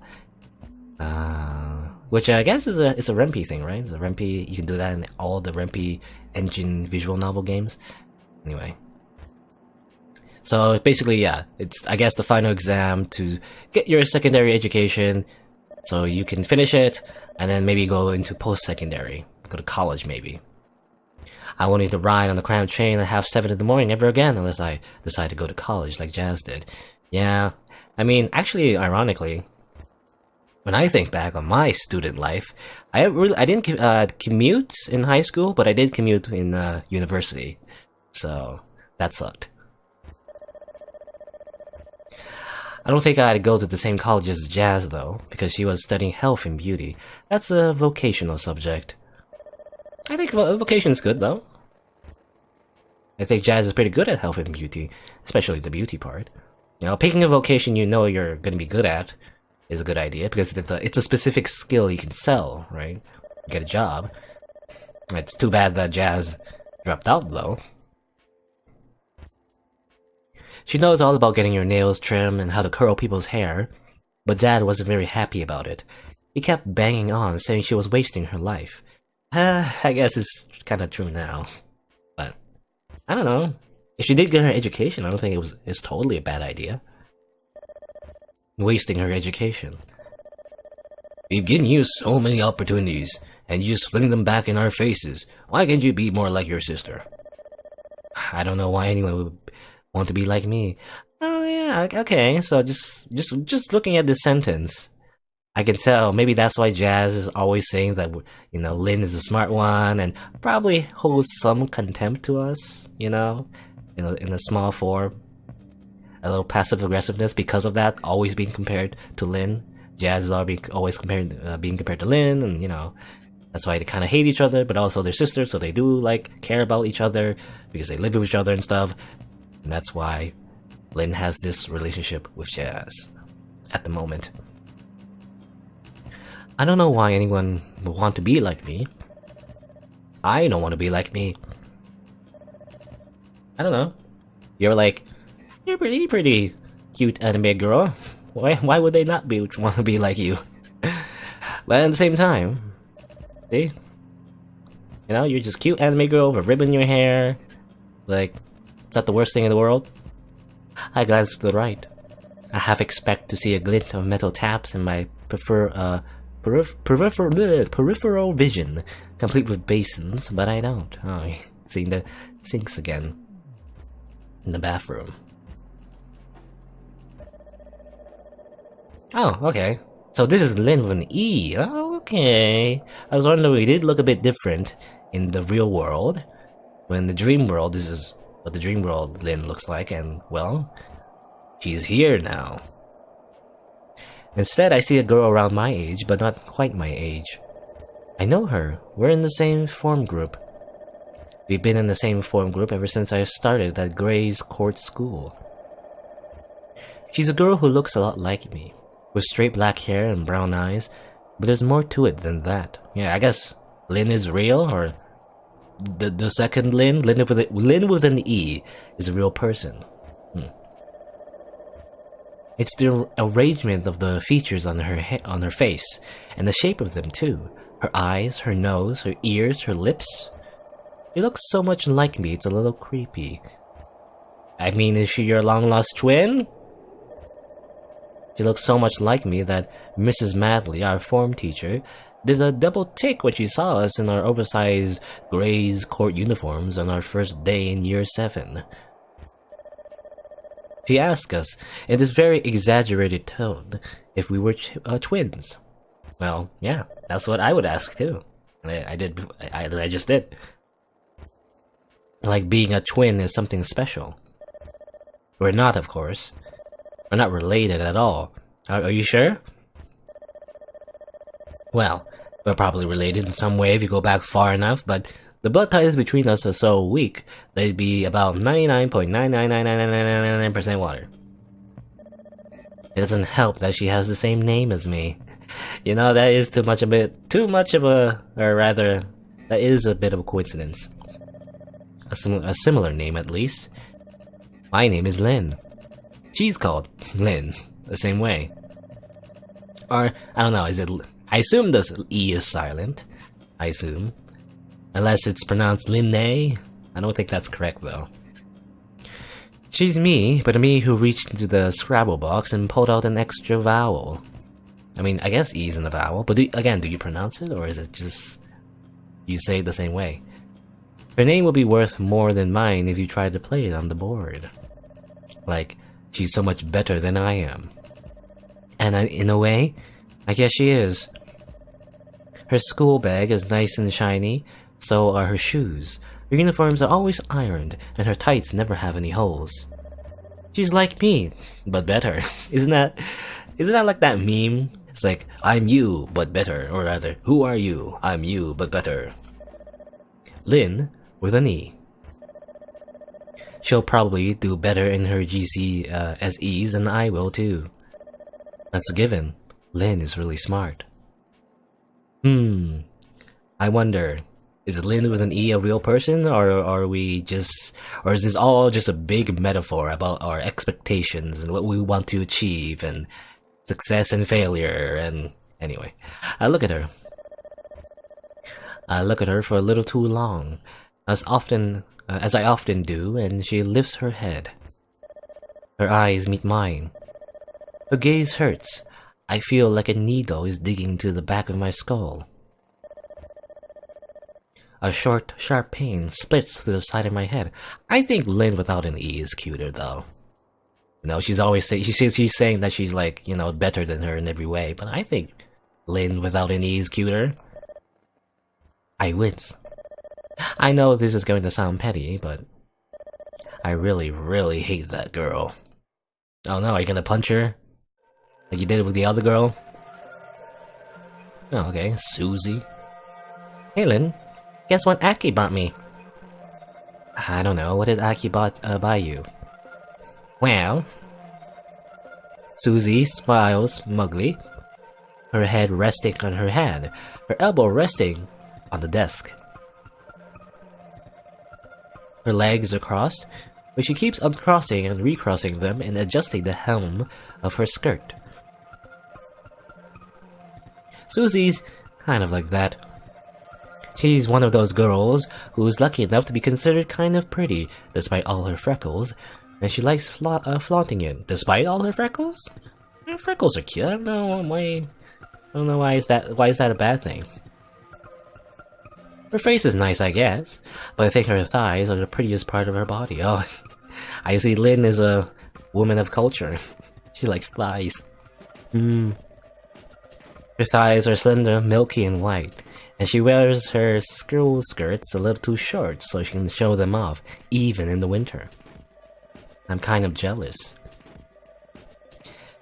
Which I guess is it's a Rempe thing, right? It's a Rempe. You can do that in all the Rempe engine visual novel games. Anyway. So basically, yeah, it's I guess the final exam to get your secondary education, so you can finish it and then maybe go into post-secondary, go to college maybe. I won't need to ride on the cramped train at 7:30 in the morning ever again unless I decide to go to college like Jazz did. Yeah, I mean, actually, ironically, when I think back on my student life, I didn't commute in high school, but I did commute in university, so that sucked. I don't think I'd go to the same college as Jazz though, because she was studying health and beauty. That's a vocational subject. I think vocation's good though. I think Jazz is pretty good at health and beauty, especially the beauty part. You know, picking a vocation you know you're going to be good at is a good idea because it's a specific skill you can sell, right? Get a job. It's too bad that Jazz dropped out though. She knows all about getting your nails trimmed and how to curl people's hair, but Dad wasn't very happy about it. He kept banging on, saying she was wasting her life. I guess it's kind of true now, but I don't know. If she did get her education, I don't think it's totally a bad idea. Wasting her education. We've given you so many opportunities, and you just fling them back in our faces. Why can't you be more like your sister? I don't know why anyone would want to be like me. Oh yeah, okay. So just looking at this sentence, I can tell maybe that's why Jazz is always saying that, you know, Lynne is a smart one and probably holds some contempt to us, you know, in a small form. A little passive aggressiveness because of that, always being compared to Lynne. Jazz is always being compared to Lynne, and you know, that's why they kind of hate each other, but also they're sisters, so they do like care about each other because they live with each other and stuff. And that's why Lynne has this relationship with Jazz at the moment. I don't know why anyone would want to be like me. I don't want to be like me. I don't know. You're pretty cute anime girl. Why would they not want to be like you? But at the same time, see? You know, you're just cute anime girl with a ribbon in your hair. Like, is that the worst thing in the world? I glance to the right. I half expect to see a glint of metal taps in my peripheral vision, complete with basins, but I don't. Oh, seeing the sinks again. In the bathroom. Oh, okay. So this is Lynne with an E. Oh, okay. I was wondering, we did look a bit different in the real world. When the dream world, this is what the dream world Lynne looks like, and, well, she's here now. Instead, I see a girl around my age, but not quite my age. I know her. We're in the same form group. We've been in the same form group ever since I started at Gray's Court School. She's a girl who looks a lot like me, with straight black hair and brown eyes, but there's more to it than that. Yeah, I guess Lynne is real, or the second Lynne, Lynne with an E, is a real person. It's the arrangement of the features on her face, and the shape of them too. Her eyes, her nose, her ears, her lips. She looks so much like me, it's a little creepy. I mean, is she your long-lost twin? She looks so much like me that Mrs. Madley, our form teacher, did a double take when she saw us in our oversized Gray's Court uniforms on our first day in year 7. She asked us, in this very exaggerated tone, if we were twins. Well, yeah, that's what I would ask too. I just did. Like being a twin is something special. We're not, of course. We're not related at all. Are you sure? Well, we're probably related in some way if you go back far enough, but the blood ties between us are so weak, they'd be about 99.99999% water. It doesn't help that she has the same name as me. You know, that is that is a bit of a coincidence. A similar name, at least. My name is Lynne. She's called Lynne, the same way. Or, I don't know, I assume this E is silent. I assume. Unless it's pronounced Lynne. I don't think that's correct, though. She's me, but a me who reached into the Scrabble box and pulled out an extra vowel. I mean, I guess E is in the vowel, but do you pronounce it, or is it just you say it the same way? Her name will be worth more than mine if you try to play it on the board. Like, she's so much better than I am. And in a way, I guess she is. Her school bag is nice and shiny, so are her shoes. Her uniforms are always ironed, and her tights never have any holes. She's like me, but better. Isn't that like that meme? It's like, I'm you, but better. Or rather, who are you? I'm you, but better. Lynne with an E. She'll probably do better in her GCSEs than I will too. That's a given. Lynne is really smart. I wonder, is Lynne with an E a real person, or is this all just a big metaphor about our expectations and what we want to achieve and success and failure? And anyway, I look at her. I look at her for a little too long, as I often do, and she lifts her head. Her eyes meet mine. Her gaze hurts. I feel like a needle is digging into the back of my skull. A short, sharp pain splits through the side of my head. I think Lynne without an E is cuter, though. You know, she's saying that she's like, you know, better than her in every way, but I think Lynne without an E is cuter. I wince. I know this is going to sound petty, but I really, really hate that girl. Oh no, are you gonna punch her? Like you did with the other girl? Oh, okay, Susie. Hey Lynne, guess what Aki bought me? I don't know, what did Aki buy you? Well... Susie smiles smugly, her head resting on her hand, her elbow resting on the desk. Her legs are crossed, but she keeps uncrossing and recrossing them and adjusting the hem of her skirt. Susie's kind of like that. She's one of those girls who's lucky enough to be considered kind of pretty, despite all her freckles, and she likes flaunting it. Despite all her freckles? Her freckles are cute. I don't know why is that a bad thing. Her face is nice, I guess, but I think her thighs are the prettiest part of her body. Oh, I see Lynne is a woman of culture. She likes thighs. Her thighs are slender, milky, and white, and she wears her school skirts a little too short so she can show them off, even in the winter. I'm kind of jealous.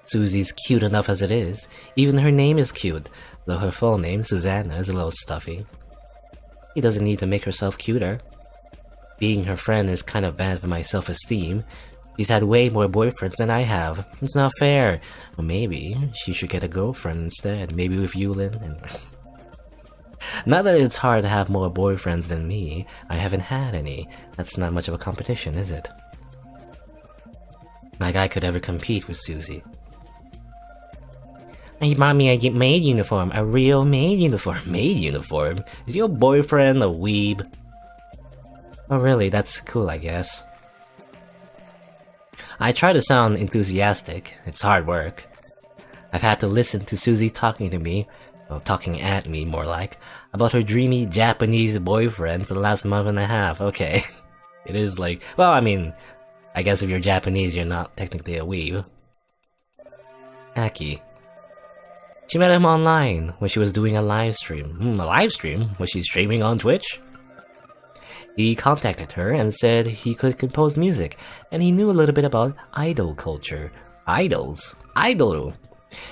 Susie's cute enough as it is. Even her name is cute, though her full name, Susanna, is a little stuffy. She doesn't need to make herself cuter. being her friend is kind of bad for my self-esteem. She's had way more boyfriends than I have. It's not fair. Well, maybe she should get a girlfriend instead. Maybe with you, Lynne. Not that it's hard to have more boyfriends than me. I haven't had any. That's not much of a competition, is it? Like I could ever compete with Susie. He bought me a maid uniform. A real maid uniform. Maid uniform? Is your boyfriend a weeb? Oh really? That's cool, I guess. I try to sound enthusiastic. It's hard work. I've had to listen to Susie talking to me, well, talking at me more like, about her dreamy Japanese boyfriend for the last month and a half. Okay. It is like, well, I mean, I guess if you're Japanese, you're not technically a weeb. Aki. She met him online when she was doing a live stream. A live stream? Was she streaming on Twitch? He contacted her and said he could compose music, and he knew a little bit about idol culture. Idols? Idol!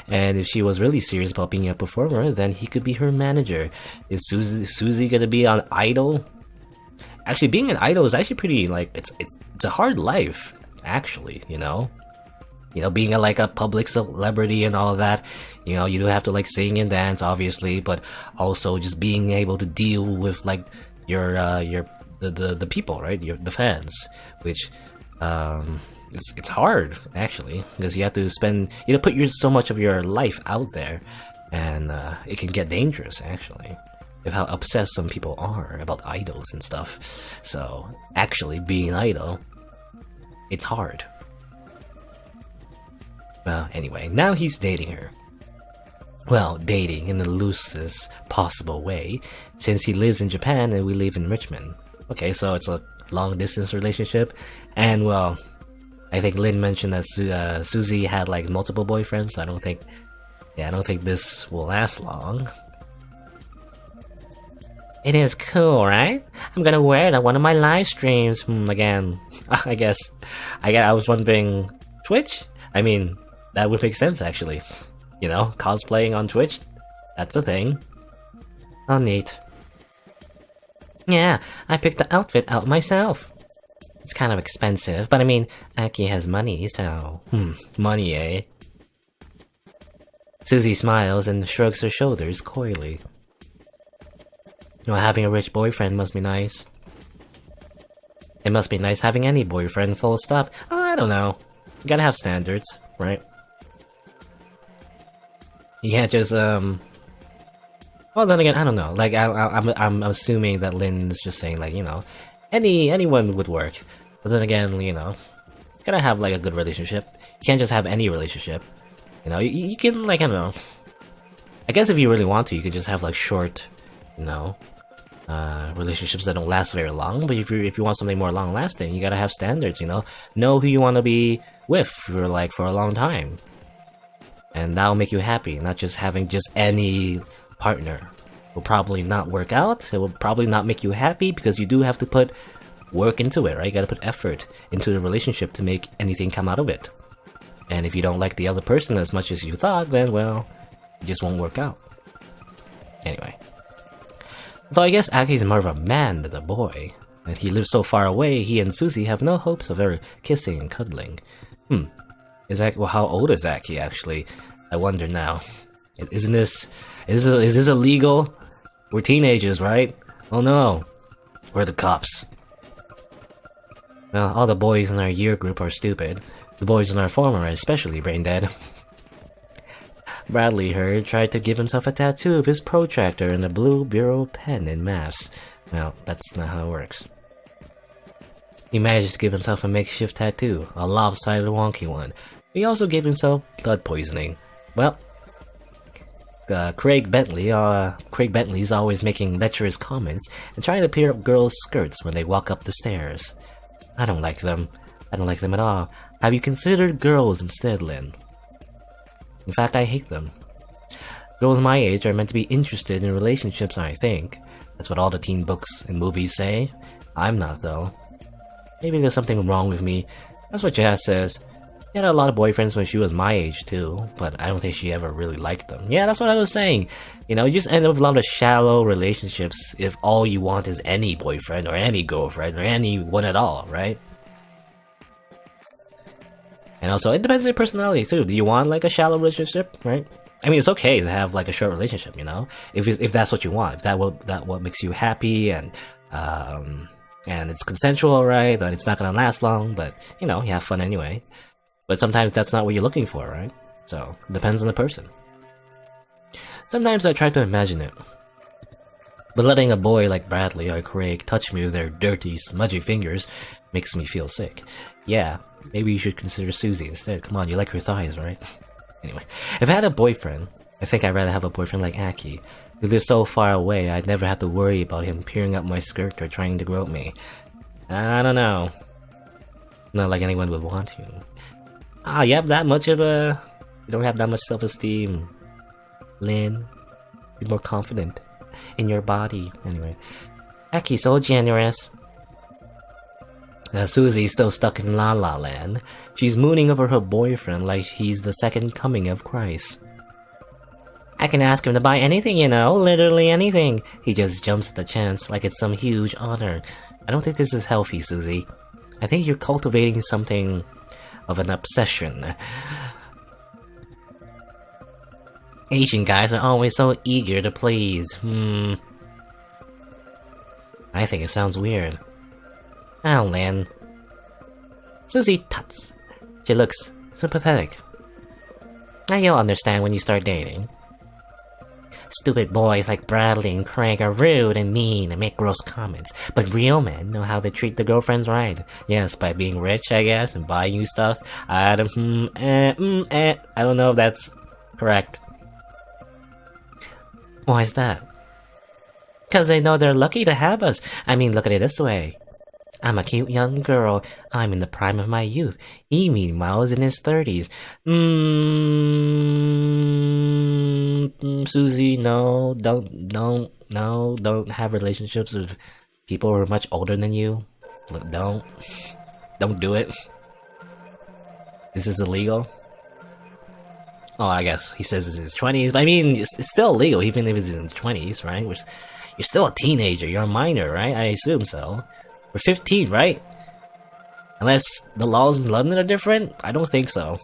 And if she was really serious about being a performer, then he could be her manager. Is Susie gonna be on Idol? Actually, being an idol is actually pretty, like, it's a hard life, actually, you know? You know, being like a public celebrity and all of that, you know, you do have to like sing and dance, obviously, but also just being able to deal with like the people, right? The fans, which it's hard actually, because you have to put so much of your life out there, and it can get dangerous actually, with how obsessed some people are about idols and stuff. So actually being an idol, it's hard. Well, anyway, now he's dating her. Well, dating in the loosest possible way, since he lives in Japan and we live in Richmond. Okay, so it's a long-distance relationship, and well, I think Lynne mentioned that Susie had like multiple boyfriends, so I don't think this will last long. It is cool, right? I'm gonna wear it at one of my live streams. Again, I guess I was wondering, Twitch? I mean, that would make sense actually. You know, cosplaying on Twitch, that's a thing. Oh, neat. Yeah, I picked the outfit out myself. It's kind of expensive, but I mean, Aki has money, so... money, eh? Susie smiles and shrugs her shoulders coyly. Well, having a rich boyfriend must be nice. It must be nice having any boyfriend, full stop. Oh, I don't know. You gotta have standards, right? You can't just, well, then again, I don't know. Like, I'm assuming that Lynne's just saying, like, you know, anyone would work. But then again, you know, you gotta have, like, a good relationship. You can't just have any relationship. You know, you can, like, I don't know. I guess if you really want to, you could just have, like, short, you know, relationships that don't last very long. But if you want something more long-lasting, you gotta have standards, you know? Know who you want to be with for, like, for a long time. And that'll make you happy, not just having just any partner. It will probably not work out, it will probably not make you happy, because you do have to put work into it, right? You gotta put effort into the relationship to make anything come out of it. And if you don't like the other person as much as you thought, then, well, it just won't work out. Anyway. Though I guess Aki's more of a man than a boy. And he lives so far away, he and Susie have no hopes of ever kissing and cuddling. Well, how old is Aki actually? I wonder now. Is this illegal? We're teenagers, right? Oh no. We're the cops. Well, all the boys in our year group are stupid. The boys in our form are especially brain dead. Bradley Hurd tried to give himself a tattoo of his protractor and a blue bureau pen in maths. Well, that's not how it works. He managed to give himself a makeshift tattoo, a lopsided wonky one. He also gave himself blood poisoning. Well, Craig Bentley's always making lecherous comments and trying to peer up girls' skirts when they walk up the stairs. I don't like them. I don't like them at all. Have you considered girls instead, Lynne? In fact, I hate them. Girls my age are meant to be interested in relationships, I think. That's what all the teen books and movies say. I'm not, though. Maybe there's something wrong with me. That's what Jazz says. She had a lot of boyfriends when she was my age too, but I don't think she ever really liked them. Yeah, that's what I was saying. You know, you just end up with a lot of shallow relationships if all you want is any boyfriend or any girlfriend or anyone at all, right? And also, it depends on your personality too. Do you want like a shallow relationship, right? I mean, it's okay to have like a short relationship, you know, if that's what you want, if that what makes you happy and it's consensual, right? That it's not gonna last long, but you know, you have fun anyway. But sometimes that's not what you're looking for, right? So it depends on the person. Sometimes I try to imagine it, but letting a boy like Bradley or Craig touch me with their dirty, smudgy fingers makes me feel sick. Yeah, maybe you should consider Susie instead. Come on, you like her thighs, right? Anyway, if I had a boyfriend, I think I'd rather have a boyfriend like Aki. Who lives so far away, I'd never have to worry about him peering up my skirt or trying to grope me. I don't know. Not like anyone would want to. Ah, you have that much of a... You don't have that much self-esteem. Lynne, be more confident in your body. Anyway, Aki's so generous. Susie's still stuck in La La Land. She's mooning over her boyfriend like he's the second coming of Christ. I can ask him to buy anything, you know, literally anything. He just jumps at the chance like it's some huge honor. I don't think this is healthy, Susie. I think you're cultivating something of an obsession. Asian guys are always so eager to please. I think it sounds weird. Oh, Lynne. Susie tuts. She looks sympathetic. Now you'll understand when you start dating. Stupid boys like Bradley and Craig are rude and mean and make gross comments, but real men know how to treat their girlfriends right. Yes, by being rich, I guess, and buying you stuff. I don't know if that's correct. Why is that? Because they know they're lucky to have us. I mean, look at it this way. I'm a cute young girl. I'm in the prime of my youth. He, meanwhile, is in his 30s. Susie, no, don't have relationships with people who are much older than you. Look, don't do it. This is illegal. Oh, I guess he says it's his 20s, but I mean, it's still illegal even if it's in his 20s, right? You're still a teenager. You're a minor, right? I assume so. We're 15, right? Unless the laws in London are different? I don't think so.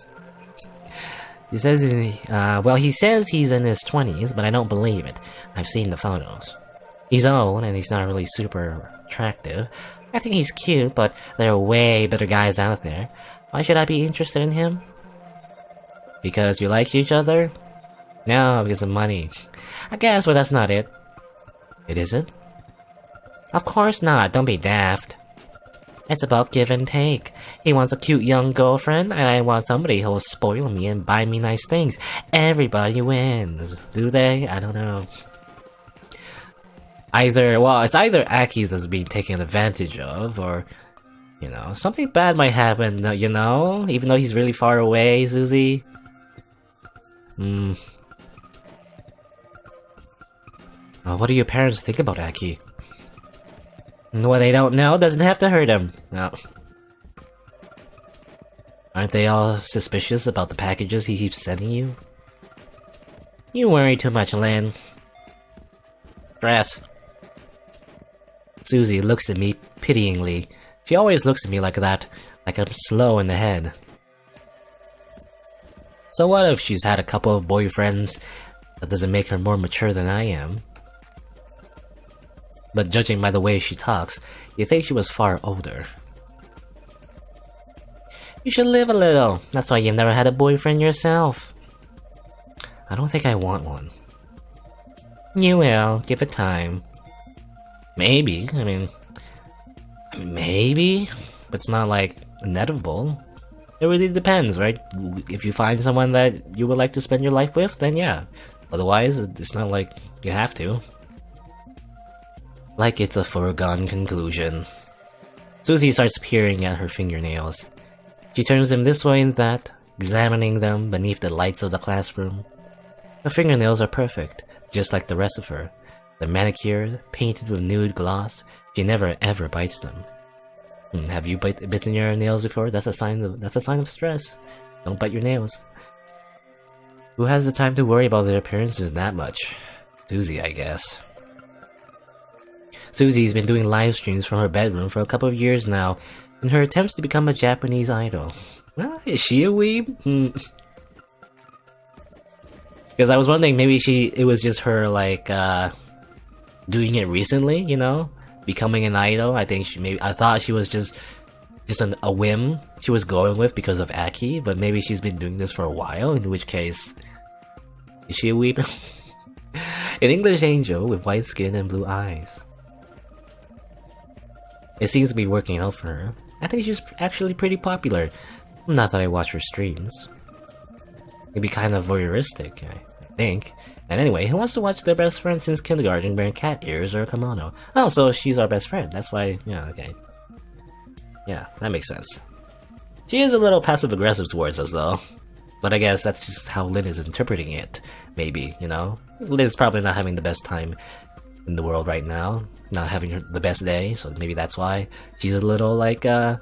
He says, he says he's in his 20s, but I don't believe it. I've seen the photos. He's old, and he's not really super attractive. I think he's cute, but there are way better guys out there. Why should I be interested in him? Because you like each other? No, because of money. I guess, but that's not it. It isn't? Of course not, don't be daft. It's about give and take. He wants a cute young girlfriend, and I want somebody who'll spoil me and buy me nice things. Everybody wins. Do they? I don't know. It's either Aki's that's being taken advantage of, or, you know, something bad might happen, you know? Even though he's really far away, Susie. What do your parents think about Aki? What they don't know doesn't have to hurt them. No. Aren't they all suspicious about the packages he keeps sending you? You worry too much, Lynne. Stress. Susie looks at me pityingly. She always looks at me like that, like I'm slow in the head. So what if she's had a couple of boyfriends? That doesn't make her more mature than I am. But judging by the way she talks, you'd think she was far older. You should live a little. That's why you've never had a boyfriend yourself. I don't think I want one. You will. Give it time. Maybe. I mean, maybe. But it's not like inevitable. It really depends, right? If you find someone that you would like to spend your life with, then yeah. Otherwise, it's not like you have to. Like it's a foregone conclusion. Susie starts peering at her fingernails. She turns them this way and that, examining them beneath the lights of the classroom. Her fingernails are perfect, just like the rest of her. They're manicured, painted with nude gloss. She never ever bites them. Have you bitten your nails before? That's a sign of stress. Don't bite your nails. Who has the time to worry about their appearances that much? Susie, I guess. Susie's been doing live streams from her bedroom for a couple of years now, in her attempts to become a Japanese idol. Well, is she a weeb? Because I was wondering, maybe it was just her, like, doing it recently, you know? Becoming an idol. I thought she was just a whim she was going with because of Aki, but maybe she's been doing this for a while, in which case... Is she a weeb? An English angel with white skin and blue eyes. It seems to be working out for her. I think she's actually pretty popular. Not that I watch her streams. It'd be kind of voyeuristic, I think. And anyway, who wants to watch their best friend since kindergarten wearing cat ears or a kimono? Oh, so she's our best friend. That's why, yeah, okay. Yeah, that makes sense. She is a little passive-aggressive towards us, though. But I guess that's just how Lynne is interpreting it, maybe, you know? Lynn's probably not having the best time in the world right now. Not having the best day, so maybe that's why she's a little, like, you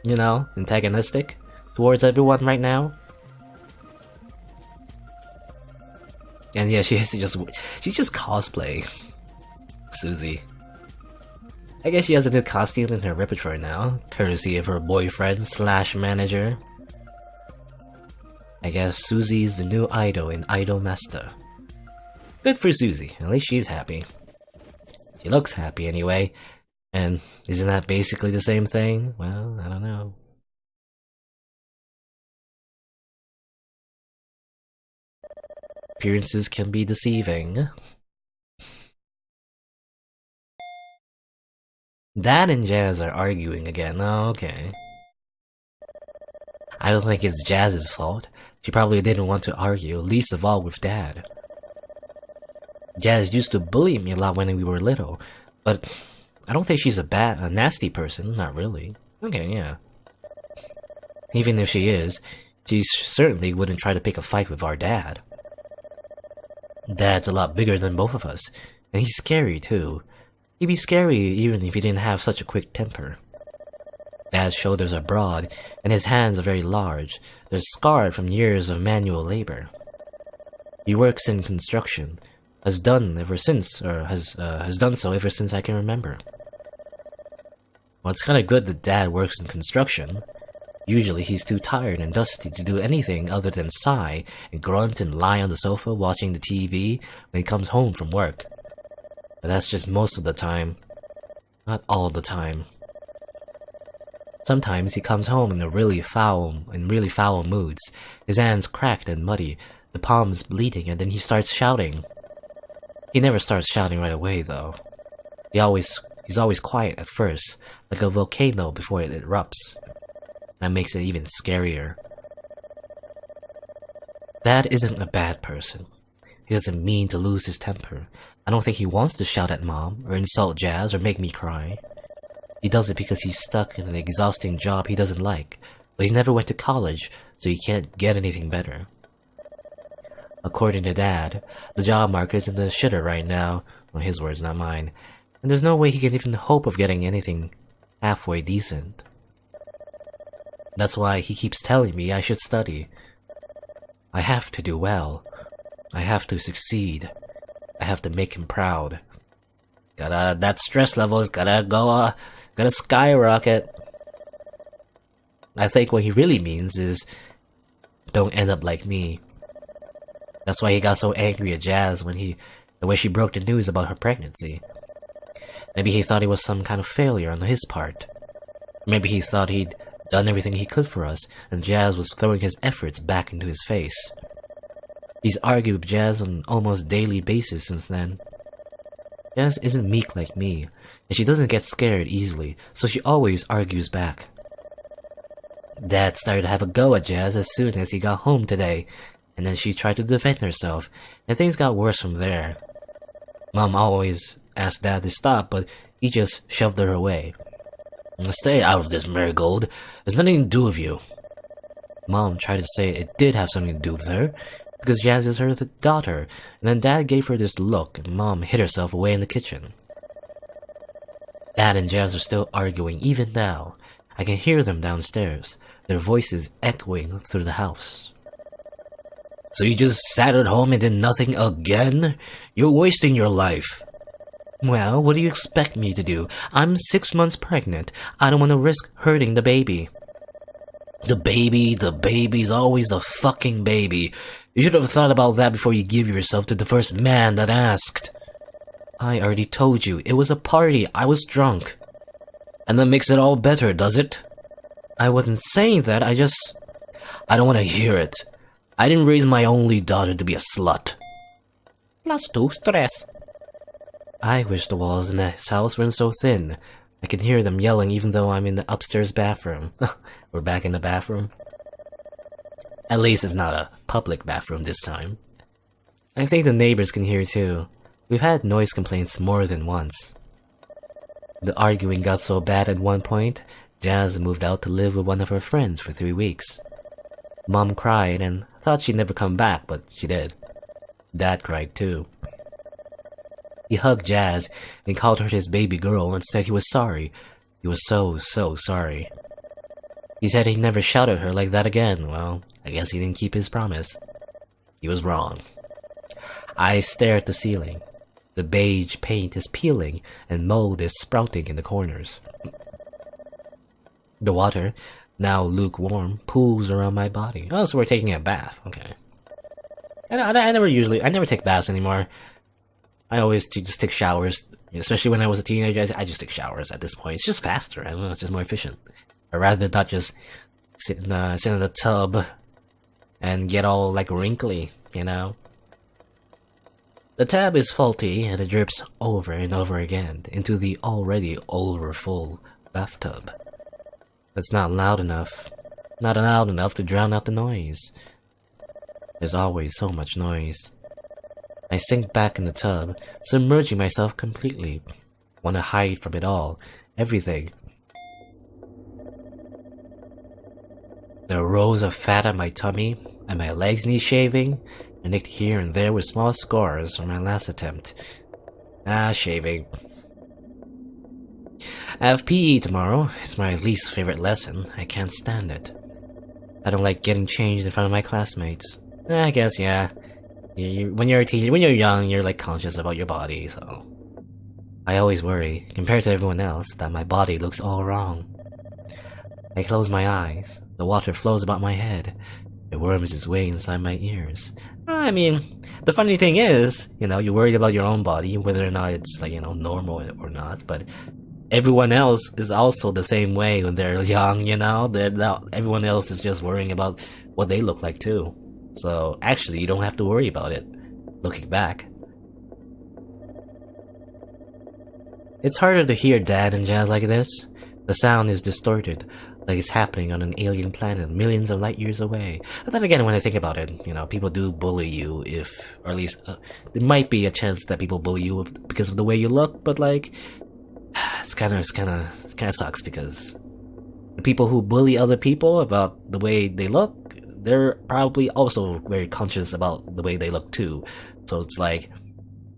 know, antagonistic towards everyone right now. And yeah, she's just cosplaying. Susie. I guess she has a new costume in her repertoire now, courtesy of her boyfriend / manager. I guess Susie's the new idol in Idol Master. Good for Susie, at least she's happy. She looks happy anyway, and isn't that basically the same thing? Well, I don't know. Appearances can be deceiving. Dad and Jazz are arguing again. Oh, okay. I don't think it's Jazz's fault. She probably didn't want to argue, least of all with Dad. Jazz used to bully me a lot when we were little, but I don't think she's a nasty person, not really. Okay, yeah. Even if she is, she certainly wouldn't try to pick a fight with our dad. Dad's a lot bigger than both of us, and he's scary too. He'd be scary even if he didn't have such a quick temper. Dad's shoulders are broad, and his hands are very large. They're scarred from years of manual labor. He works in construction, has done so ever since I can remember. Well, it's kinda good that Dad works in construction. Usually he's too tired and dusty to do anything other than sigh and grunt and lie on the sofa watching the TV when he comes home from work. But that's just most of the time. Not all the time. Sometimes he comes home in really foul moods. His hands cracked and muddy, the palms bleeding, and then he starts shouting. He never starts shouting right away, though. He's always quiet at first, like a volcano before it erupts. That makes it even scarier. Dad isn't a bad person. He doesn't mean to lose his temper. I don't think he wants to shout at Mom, or insult Jazz, or make me cry. He does it because he's stuck in an exhausting job he doesn't like, but he never went to college, so he can't get anything better. According to Dad, the job market's in the shitter right now, well, his words, not mine, and there's no way he can even hope of getting anything halfway decent. That's why he keeps telling me I should study. I have to do well. I have to succeed. I have to make him proud. That stress level is gotta skyrocket. I think what he really means is, don't end up like me. That's why he got so angry at Jazz the way she broke the news about her pregnancy. Maybe he thought it was some kind of failure on his part. Maybe he thought he'd done everything he could for us, and Jazz was throwing his efforts back into his face. He's argued with Jazz on an almost daily basis since then. Jazz isn't meek like me, and she doesn't get scared easily, so she always argues back. Dad started to have a go at Jazz as soon as he got home today, and then she tried to defend herself, and things got worse from there. Mom always asked Dad to stop, but he just shoved her away. Stay out of this, Marigold. There's nothing to do with you. Mom tried to say it did have something to do with her, because Jazz is her daughter, and then Dad gave her this look, and Mom hid herself away in the kitchen. Dad and Jazz are still arguing even now. I can hear them downstairs, their voices echoing through the house. So you just sat at home and did nothing again? You're wasting your life. Well, what do you expect me to do? I'm 6 months pregnant. I don't want to risk hurting the baby. The baby's always the fucking baby. You should have thought about that before you give yourself to the first man that asked. I already told you, it was a party. I was drunk. And that makes it all better, does it? I wasn't saying that, I don't want to hear it. I didn't raise my only daughter to be a slut. Plus 2 stress. I wish the walls in this house weren't so thin. I can hear them yelling even though I'm in the upstairs bathroom. We're back in the bathroom. At least it's not a public bathroom this time. I think the neighbors can hear too. We've had noise complaints more than once. The arguing got so bad at one point, Jazz moved out to live with one of her friends for 3 weeks. Mom cried and thought she'd never come back, but she did. Dad cried too. He hugged Jazz and called her his baby girl and said he was sorry. He was so sorry. He said he'd never shout at her like that again. Well, I guess he didn't keep his promise. He was wrong. I stare at the ceiling. The beige paint is peeling and mold is sprouting in the corners. The water, now lukewarm, pools around my body. Oh, so we're taking a bath. Okay. I never take baths anymore. I always just take showers, especially when I was a teenager. I just take showers at this point. It's just faster. I don't know, it's just more efficient. I'd rather not just sit in the tub and get all like wrinkly, you know. The tap is faulty and it drips over and over again into the already overfull bathtub. It's not loud enough. Not loud enough to drown out the noise. There's always so much noise. I sink back in the tub, submerging myself completely. Want to hide from it all. Everything. There are rows of fat on my tummy, and my legs need shaving, and nicked here and there with small scars from my last attempt. Shaving. I have PE tomorrow. It's my least favorite lesson. I can't stand it. I don't like getting changed in front of my classmates. I guess, yeah. When you're a teenager, when you're young, you're like conscious about your body, so... I always worry, compared to everyone else, that my body looks all wrong. I close my eyes. The water flows about my head. It worms its way inside my ears. I mean, the funny thing is, you know, you're worried about your own body, whether or not it's, like, you know, normal or not, but everyone else is also the same way when they're young, you know? Everyone else is just worrying about what they look like, too. So, actually, you don't have to worry about it, looking back. It's harder to hear Dad and Jazz like this. The sound is distorted, like it's happening on an alien planet millions of light years away. But then again, when I think about it, you know, people do bully you or at least, there might be a chance that people bully you because of the way you look, but like, it kind of sucks because the people who bully other people about the way they look, they're probably also very conscious about the way they look too. So it's like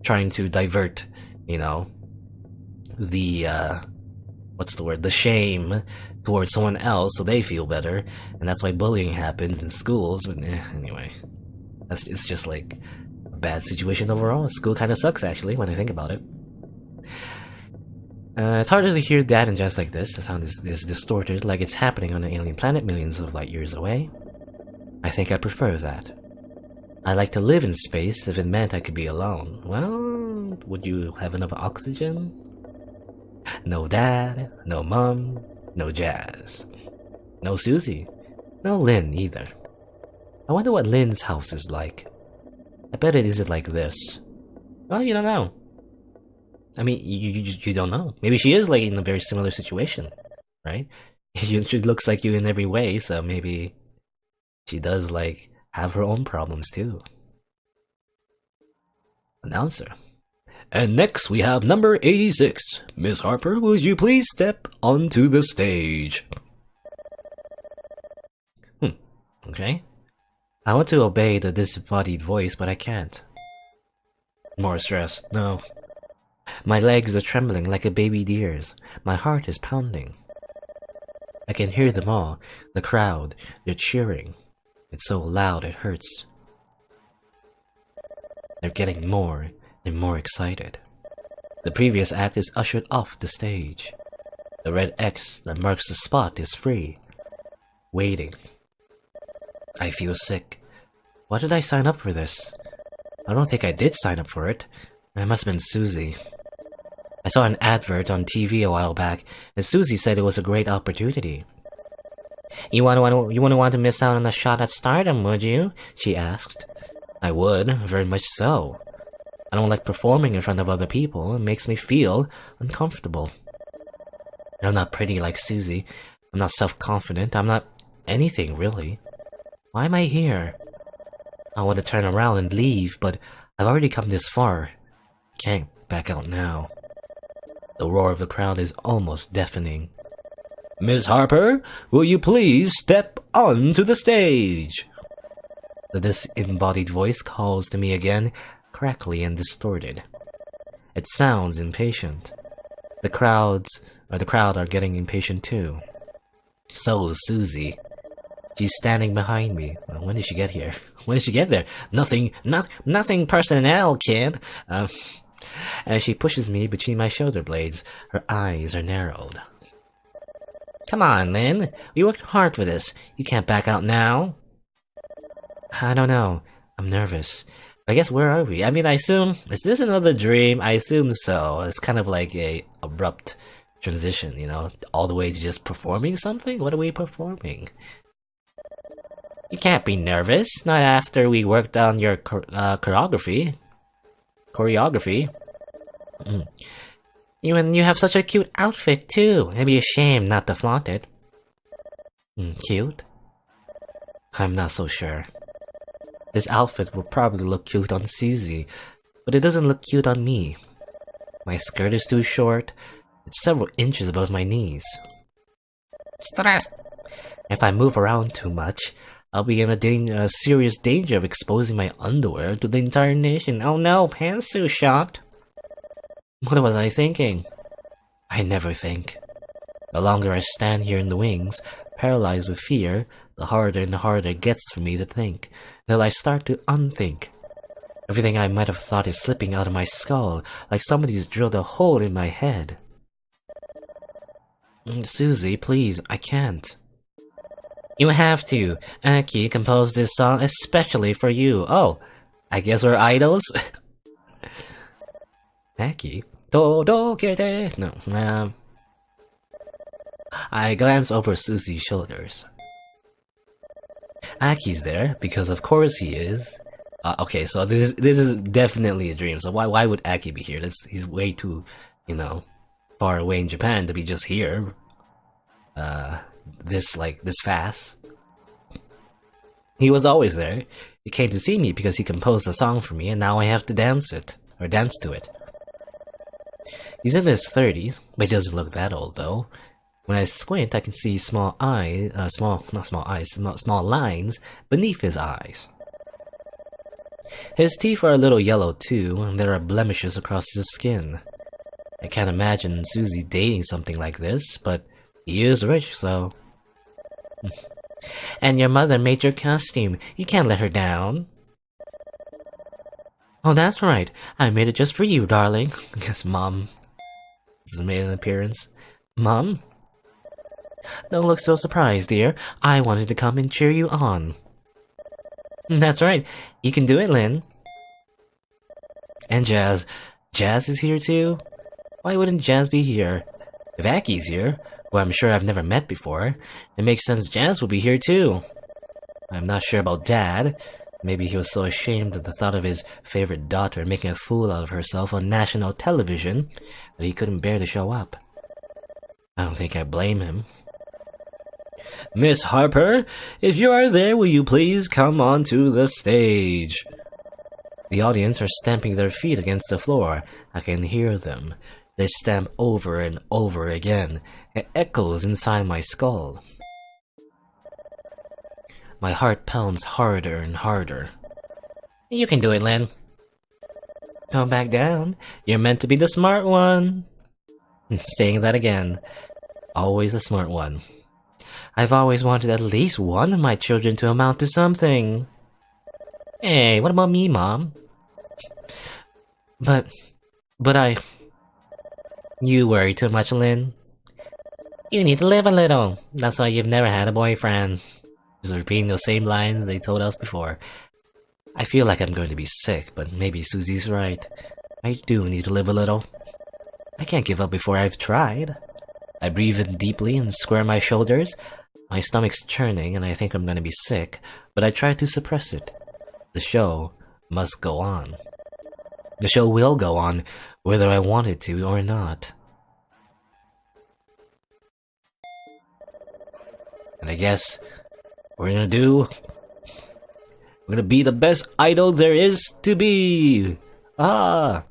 trying to divert, you know, the the shame towards someone else so they feel better, and that's why bullying happens in schools. But anyway, it's just like a bad situation overall. School kind of sucks actually when I think about it. It's harder to hear Dad and Jazz like this. The sound is distorted, like it's happening on an alien planet millions of light years away. I think I prefer that. I like to live in space if it meant I could be alone. Well, would you have enough oxygen? No Dad, no Mom, no Jazz. No Susie, no Lynne either. I wonder what Lynne's house is like. I bet it isn't like this. Well, you don't know. I mean, you don't know. Maybe she is like in a very similar situation, right? She looks like you in every way, so maybe she does like have her own problems too. Announcer. And next we have number 86. Miss Harper, would you please step onto the stage? Okay. I want to obey the disembodied voice, but I can't. More stress. No. My legs are trembling like a baby deer's. My heart is pounding. I can hear them all. The crowd, they're cheering. It's so loud it hurts. They're getting more and more excited. The previous act is ushered off the stage. The red X that marks the spot is free. Waiting. I feel sick. Why did I sign up for this? I don't think I did sign up for it. It must have been Susie. I saw an advert on TV a while back, and Susie said it was a great opportunity. You wouldn't want to miss out on a shot at stardom, would you? She asked. I would, very much so. I don't like performing in front of other people. It makes me feel uncomfortable. I'm not pretty like Susie. I'm not self-confident. I'm not anything, really. Why am I here? I want to turn around and leave, but I've already come this far. Can't back out now. The roar of the crowd is almost deafening. Miss Harper, will you please step onto the stage? The disembodied voice calls to me again, crackly and distorted. It sounds impatient. The crowd are getting impatient too. So is Susie. She's standing behind me. When did she get here? When did she get there? Nothing personnel, kid. As she pushes me between my shoulder blades, her eyes are narrowed. Come on, Lynne. We worked hard for this. You can't back out now. I don't know. I'm nervous. I guess where are we? I mean, I assume... Is this another dream? I assume so. It's kind of like a abrupt transition, you know? All the way to just performing something? What are we performing? You can't be nervous. Not after we worked on your choreography. You have such a cute outfit too. It'd be a shame not to flaunt it. Cute? I'm not so sure. This outfit will probably look cute on Susie, but it doesn't look cute on me. My skirt is too short. It's several inches above my knees. Stress! If I move around too much, I'll be in a serious danger of exposing my underwear to the entire nation. Oh no, pantsuit shot! What was I thinking? I never think. The longer I stand here in the wings, paralyzed with fear, the harder and harder it gets for me to think, until I start to unthink. Everything I might have thought is slipping out of my skull, like somebody's drilled a hole in my head. Susie, please, I can't. You have to. Aki composed this song especially for you. Oh, I guess we're idols? Aki? No, I glance over Susie's shoulders. Aki's there, because of course he is. Okay, so this is definitely a dream, so why would Aki be here? He's way too, far away in Japan to be just here. This fast. He was always there. He came to see me because he composed a song for me, and now I have to dance to it. He's in his 30s, but he doesn't look that old though. When I squint, I can see small lines beneath his eyes. His teeth are a little yellow too, and there are blemishes across his skin. I can't imagine Susie dating something like this, but he is rich, so... And your mother made your costume. You can't let her down. Oh, that's right. I made it just for you, darling. I guess Mom has made an appearance. Mom? Don't look so surprised, dear. I wanted to come and cheer you on. That's right. You can do it, Lynne. And Jazz. Jazz is here too? Why wouldn't Jazz be here? If Aki's here, who I'm sure I've never met before, it makes sense Jazz will be here too. I'm not sure about Dad. Maybe he was so ashamed at the thought of his favorite daughter making a fool out of herself on national television that he couldn't bear to show up. I don't think I blame him. Miss Harper, if you are there, will you please come onto the stage? The audience are stamping their feet against the floor. I can hear them. They stamp over and over again. It echoes inside my skull. My heart pounds harder and harder. You can do it, Lynne. Don't back down. You're meant to be the smart one. Saying that again. Always the smart one. I've always wanted at least one of my children to amount to something. Hey, what about me, Mom? But You worry too much, Lynne. You need to live a little. That's why you've never had a boyfriend. Just repeating those same lines they told us before. I feel like I'm going to be sick, but maybe Susie's right. I do need to live a little. I can't give up before I've tried. I breathe in deeply and square my shoulders. My stomach's churning and I think I'm gonna be sick, but I try to suppress it. The show must go on. The show will go on, whether I want it to or not. And I guess we're gonna be the best idol there is to be! Ah!